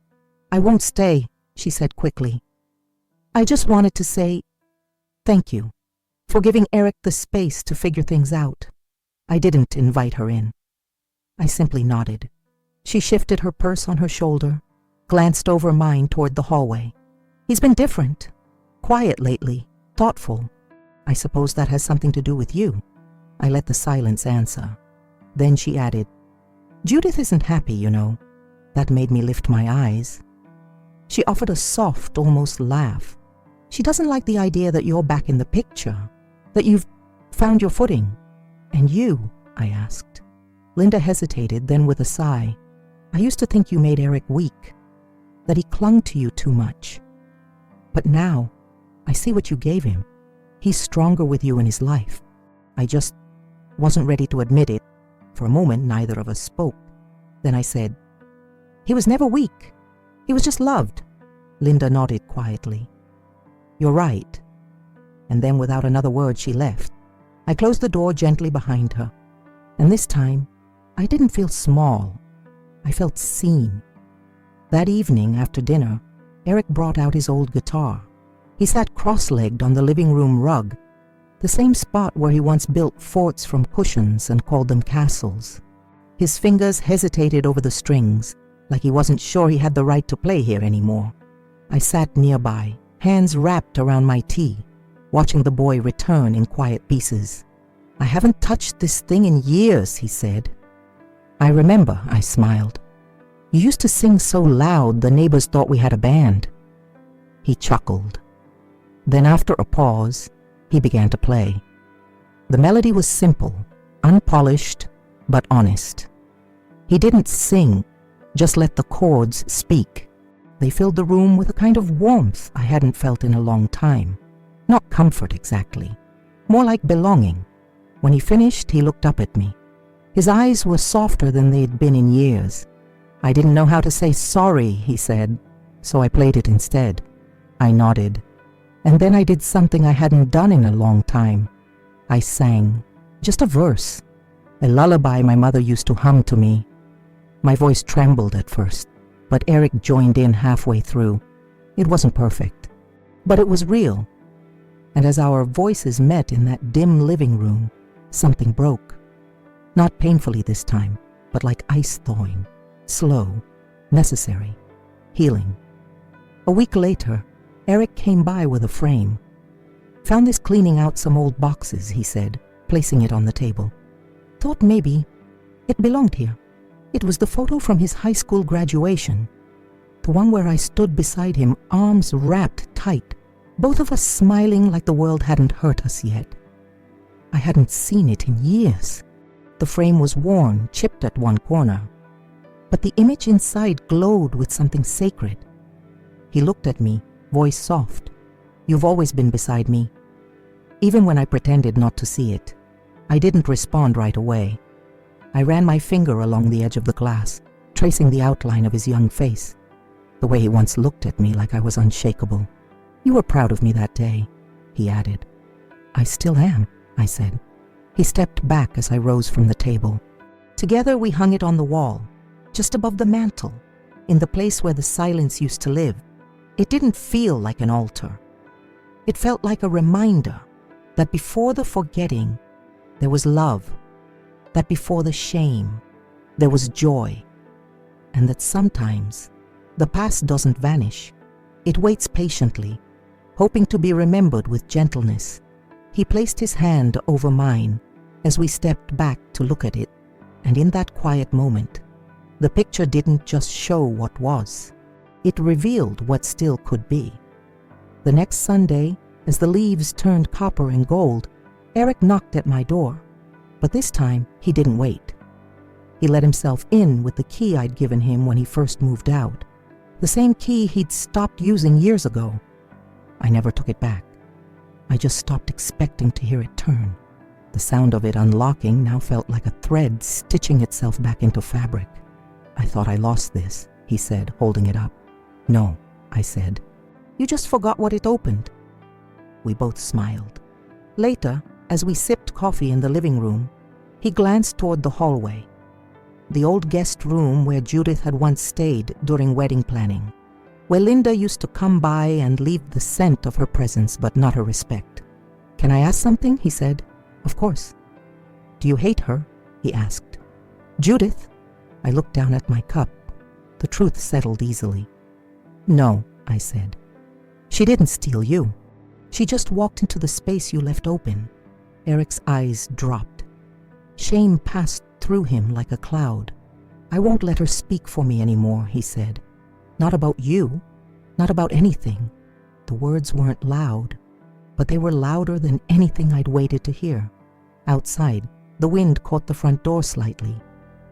"I won't stay," she said quickly. "I just wanted to say thank you for giving Eric the space to figure things out." I didn't invite her in. I simply nodded. She shifted her purse on her shoulder, glanced over mine toward the hallway. "He's been different, quiet lately, thoughtful. I suppose that has something to do with you." I let the silence answer. Then she added, "Judith isn't happy, you know." That made me lift my eyes. She offered a soft, almost laugh. "She doesn't like the idea that you're back in the picture, that you've found your footing." "And you?" I asked. Linda hesitated, then with a sigh, "I used to think you made Eric weak, that he clung to you too much. But now, I see what you gave him. He's stronger with you in his life." I just wasn't ready to admit it. For a moment, neither of us spoke. Then I said, "He was never weak. He was just loved." Linda nodded quietly. "You're right." And then without another word, she left. I closed the door gently behind her. And this time, I didn't feel small. I felt seen. That evening, after dinner, Eric brought out his old guitar. He sat cross-legged on the living room rug, the same spot where he once built forts from cushions and called them castles. His fingers hesitated over the strings, like he wasn't sure he had the right to play here anymore. I sat nearby, hands wrapped around my tea, watching the boy return in quiet pieces. "I haven't touched this thing in years," he said. "I remember," I smiled. "You used to sing so loud the neighbors thought we had a band." He chuckled. Then after a pause, he began to play. The melody was simple, unpolished, but honest. He didn't sing, just let the chords speak. They filled the room with a kind of warmth I hadn't felt in a long time. Not comfort exactly, more like belonging. When he finished, he looked up at me. His eyes were softer than they'd been in years. "I didn't know how to say sorry," he said, so I played it instead. I nodded. And then I did something I hadn't done in a long time. I sang, just a verse, a lullaby my mother used to hum to me. My voice trembled at first, but Eric joined in halfway through. It wasn't perfect, but it was real. And as our voices met in that dim living room, something broke. Not painfully this time, but like ice thawing, slow, necessary, healing. A week later, Eric came by with a frame. "Found this cleaning out some old boxes," he said, placing it on the table. "Thought maybe it belonged here." It was the photo from his high school graduation, the one where I stood beside him, arms wrapped tight, both of us smiling like the world hadn't hurt us yet. I hadn't seen it in years. The frame was worn, chipped at one corner, but the image inside glowed with something sacred. He looked at me, voice soft. "You've always been beside me." Even when I pretended not to see it, I didn't respond right away. I ran my finger along the edge of the glass, tracing the outline of his young face, the way he once looked at me like I was unshakable. "You were proud of me that day," he added. "I still am," I said. He stepped back as I rose from the table. Together we hung it on the wall, just above the mantel, in the place where the silence used to live. It didn't feel like an altar. It felt like a reminder that before the forgetting, there was love, that before the shame, there was joy, and that sometimes the past doesn't vanish. It waits patiently, hoping to be remembered with gentleness. He placed his hand over mine as we stepped back to look at it, and in that quiet moment, the picture didn't just show what was. It revealed what still could be. The next Sunday, as the leaves turned copper and gold, Eric knocked at my door, but this time he didn't wait. He let himself in with the key I'd given him when he first moved out, the same key he'd stopped using years ago. I never took it back. I just stopped expecting to hear it turn. The sound of it unlocking now felt like a thread stitching itself back into fabric. "I thought I lost this," he said, holding it up. "No," I said. "You just forgot what it opened." We both smiled. Later, as we sipped coffee in the living room, he glanced toward the hallway, the old guest room where Judith had once stayed during wedding planning, where Linda used to come by and leave the scent of her presence but not her respect. "Can I ask something?" he said. "Of course." "Do you hate her?" he asked. "Judith?" I looked down at my cup. The truth settled easily. "No," I said. "She didn't steal you. She just walked into the space you left open." Eric's eyes dropped. Shame passed through him like a cloud. "I won't let her speak for me anymore," he said. "Not about you, not about anything." The words weren't loud, but they were louder than anything I'd waited to hear. Outside, the wind caught the front door slightly,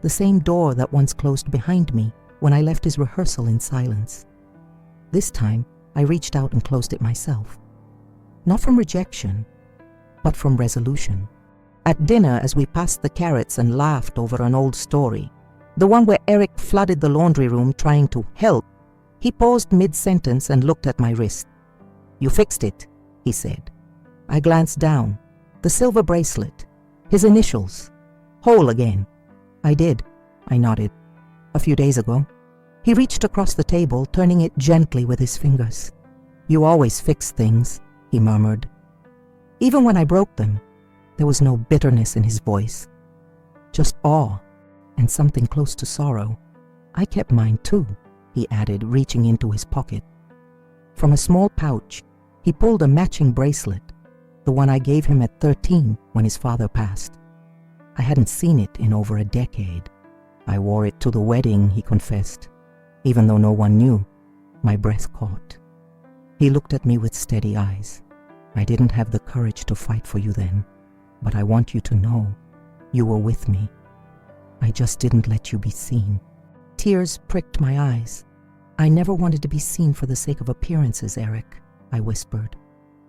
the same door that once closed behind me when I left his rehearsal in silence. This time, I reached out and closed it myself. Not from rejection, but from resolution. At dinner, as we passed the carrots and laughed over an old story, the one where Eric flooded the laundry room trying to help, he paused mid-sentence and looked at my wrist. "You fixed it," he said. I glanced down. The silver bracelet, his initials, whole again. "I did," I nodded. "A few days ago." He reached across the table, turning it gently with his fingers. "You always fix things," he murmured. Even when I broke them, there was no bitterness in his voice, just awe and something close to sorrow. "I kept mine too," he added, reaching into his pocket. From a small pouch, he pulled a matching bracelet, the one I gave him at 13 when his father passed. I hadn't seen it in over a decade. "I wore it to the wedding," he confessed. "Even though no one knew." My breath caught. He looked at me with steady eyes. "I didn't have the courage to fight for you then." But I want you to know you were with me. I just didn't let you be seen." Tears pricked my eyes. "I never wanted to be seen for the sake of appearances, Eric," I whispered.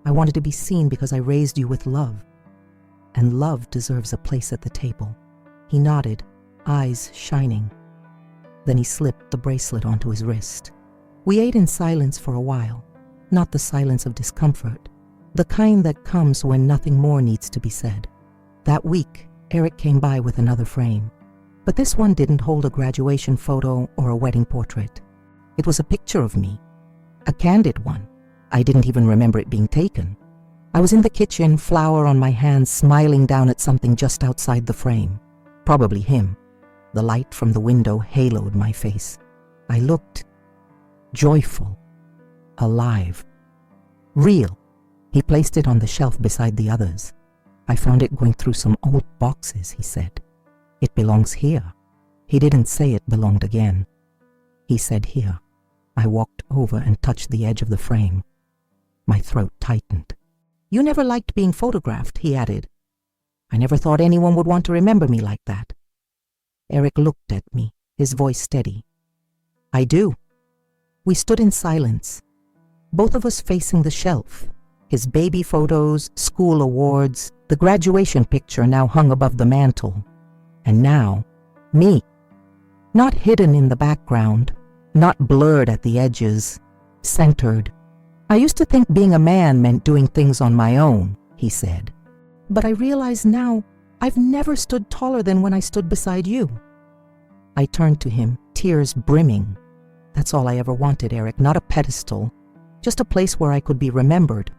"I wanted to be seen because I raised you with love. And love deserves a place at the table." He nodded, eyes shining. Then he slipped the bracelet onto his wrist. We ate in silence for a while, not the silence of discomfort, the kind that comes when nothing more needs to be said. That week, Eric came by with another frame, but this one didn't hold a graduation photo or a wedding portrait. It was a picture of me, a candid one. I didn't even remember it being taken. I was in the kitchen, flour on my hands, smiling down at something just outside the frame. Probably him. The light from the window haloed my face. I looked joyful, alive, real. He placed it on the shelf beside the others. "I found it going through some old boxes," he said. "It belongs here." He didn't say it belonged again. He said here. I walked over and touched the edge of the frame. My throat tightened. "You never liked being photographed," he added. "I never thought anyone would want to remember me like that." Eric looked at me, his voice steady. "I do." We stood in silence, both of us facing the shelf. His baby photos, school awards, the graduation picture now hung above the mantel. And now, me. Not hidden in the background, not blurred at the edges, centered. "I used to think being a man meant doing things on my own," he said. "But I realize now I've never stood taller than when I stood beside you." I turned to him, tears brimming. "That's all I ever wanted, Eric, not a pedestal, just a place where I could be remembered,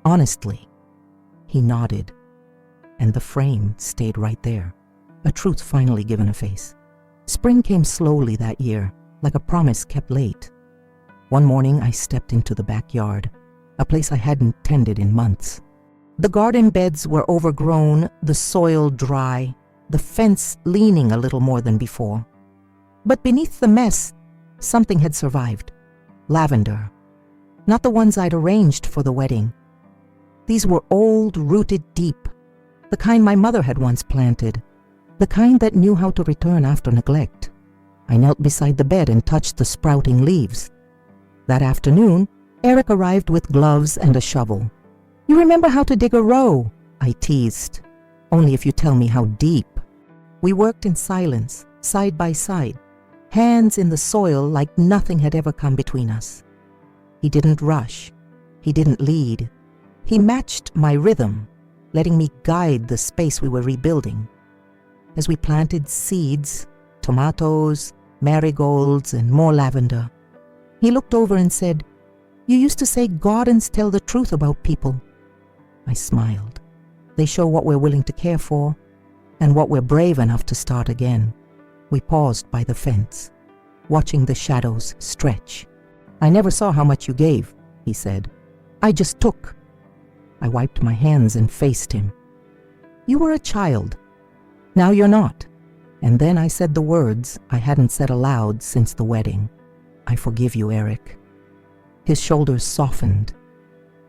honestly." He nodded, and the frame stayed right there, a truth finally given a face. Spring came slowly that year, like a promise kept late. One morning I stepped into the backyard, a place I hadn't tended in months. The garden beds were overgrown, the soil dry, the fence leaning a little more than before. But beneath the mess, something had survived. Lavender. Not the ones I'd arranged for the wedding. These were old, rooted deep, the kind my mother had once planted, the kind that knew how to return after neglect. I knelt beside the bed and touched the sprouting leaves. That afternoon, Eric arrived with gloves and a shovel. "You remember how to dig a row?" I teased. "Only if you tell me how deep." We worked in silence, side by side, hands in the soil like nothing had ever come between us. He didn't rush. He didn't lead. He matched my rhythm, letting me guide the space we were rebuilding. As we planted seeds, tomatoes, marigolds, and more lavender, he looked over and said, "You used to say gardens tell the truth about people." I smiled. "They show what we're willing to care for and what we're brave enough to start again." We paused by the fence, watching the shadows stretch. "I never saw how much you gave," he said. "I just took." I wiped my hands and faced him. "You were a child. Now you're not." And then I said the words I hadn't said aloud since the wedding. "I forgive you, Eric." His shoulders softened.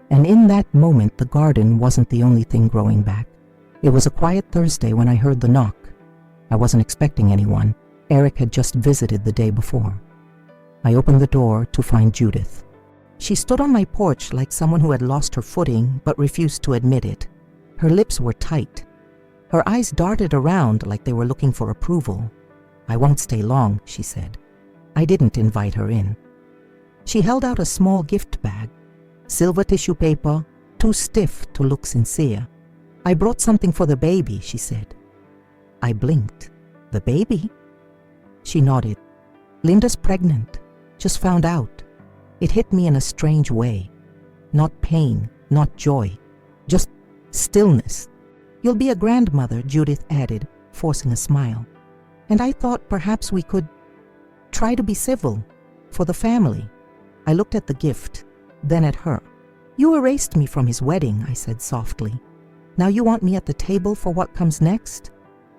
And in that moment, the garden wasn't the only thing growing back. It was a quiet Thursday when I heard the knock. I wasn't expecting anyone. Eric had just visited the day before. I opened the door to find Judith. She stood on my porch like someone who had lost her footing but refused to admit it. Her lips were tight. Her eyes darted around like they were looking for approval. "I won't stay long," she said. I didn't invite her in. She held out a small gift bag, silver tissue paper, too stiff to look sincere. "I brought something for the baby," she said. I blinked. "The baby?" She nodded. "Linda's pregnant. Just found out." It hit me in a strange way. Not pain, not joy, just stillness. "You'll be a grandmother," Judith added, forcing a smile. And I thought perhaps we could try to be civil, for the family. I looked at the gift, then at her. "You erased me from his wedding," I said softly. "Now you want me at the table for what comes next?"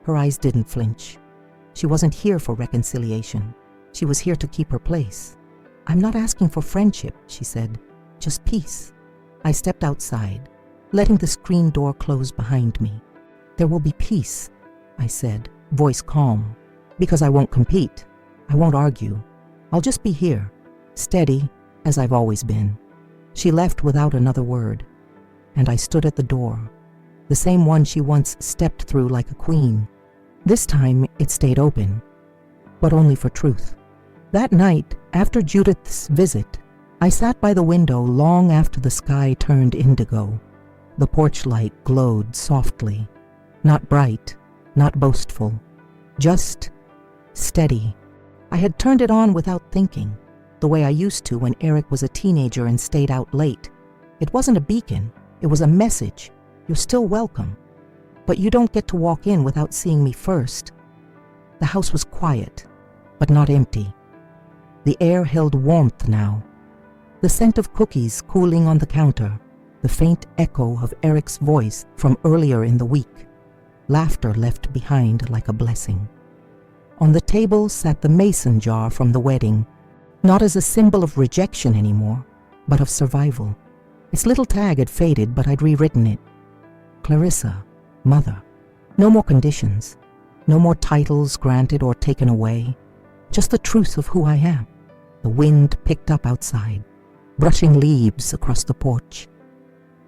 Her eyes didn't flinch. She wasn't here for reconciliation. She was here to keep her place. "I'm not asking for friendship," she said. "Just peace." I stepped outside, letting the screen door close behind me. There will be peace, I said, voice calm, because I won't compete. I won't argue. I'll just be here, steady as I've always been. She left without another word, and I stood at the door, the same one she once stepped through like a queen. This time it stayed open, but only for truth. That night, after Judith's visit, I sat by the window long after the sky turned indigo. The porch light glowed softly, not bright, not boastful, just steady. I had turned it on without thinking, the way I used to when Eric was a teenager and stayed out late. It wasn't a beacon, it was a message. You're still welcome, but you don't get to walk in without seeing me first. The house was quiet, but not empty. The air held warmth now. The scent of cookies cooling on the counter, the faint echo of Eric's voice from earlier in the week, laughter left behind like a blessing. On the table sat the mason jar from the wedding, not as a symbol of rejection anymore, but of survival. Its little tag had faded, but I'd rewritten it. Clarissa, mother. No more conditions, no more titles granted or taken away, just the truth of who I am. The wind picked up outside, brushing leaves across the porch,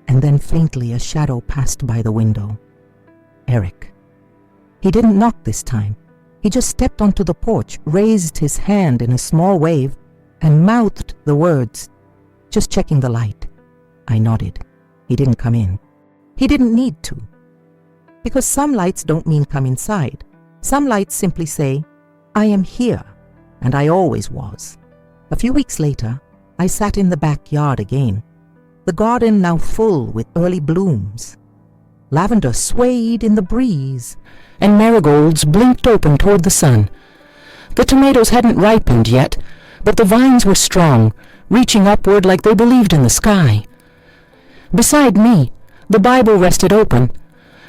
and then faintly a shadow passed by the window. Eric. He didn't knock this time. He just stepped onto the porch, raised his hand in a small wave, and mouthed the words, "Just checking the light." I nodded. He didn't come in. He didn't need to. Because some lights don't mean come inside. Some lights simply say, I am here, and I always was. A few weeks later, I sat in the backyard again, the garden now full with early blooms. Lavender swayed in the breeze, and marigolds blinked open toward the sun. The tomatoes hadn't ripened yet, but the vines were strong, reaching upward like they believed in the sky. Beside me, the Bible rested open,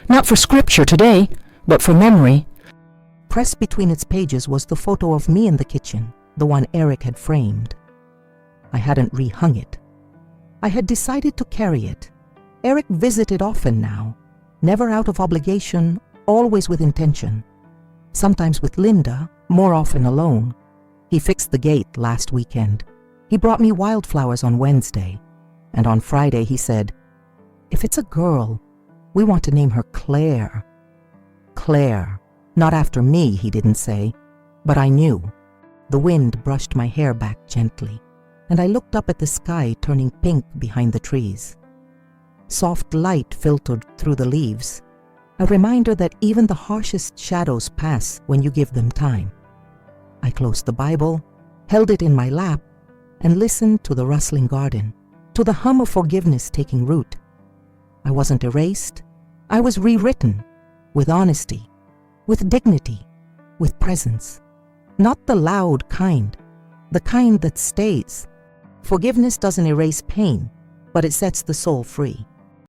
not for scripture today, but for memory. Pressed between its pages was the photo of me in the kitchen, the one Eric had framed. I hadn't rehung it. I had decided to carry it. Eric visited often now, never out of obligation, always with intention. Sometimes with Linda, more often alone. He fixed the gate last weekend. He brought me wildflowers on Wednesday, and on Friday he said, "If it's a girl, we want to name her Claire." Claire. Not after me, he didn't say, but I knew. The wind brushed my hair back gently, and I looked up at the sky turning pink behind the trees. Soft light filtered through the leaves, a reminder that even the harshest shadows pass when you give them time. I closed the Bible, held it in my lap, and listened to the rustling garden, to the hum of forgiveness taking root. I wasn't erased. I was rewritten, with honesty, with dignity, with presence. Not the loud kind, the kind that stays. Forgiveness doesn't erase pain, but it sets the soul free.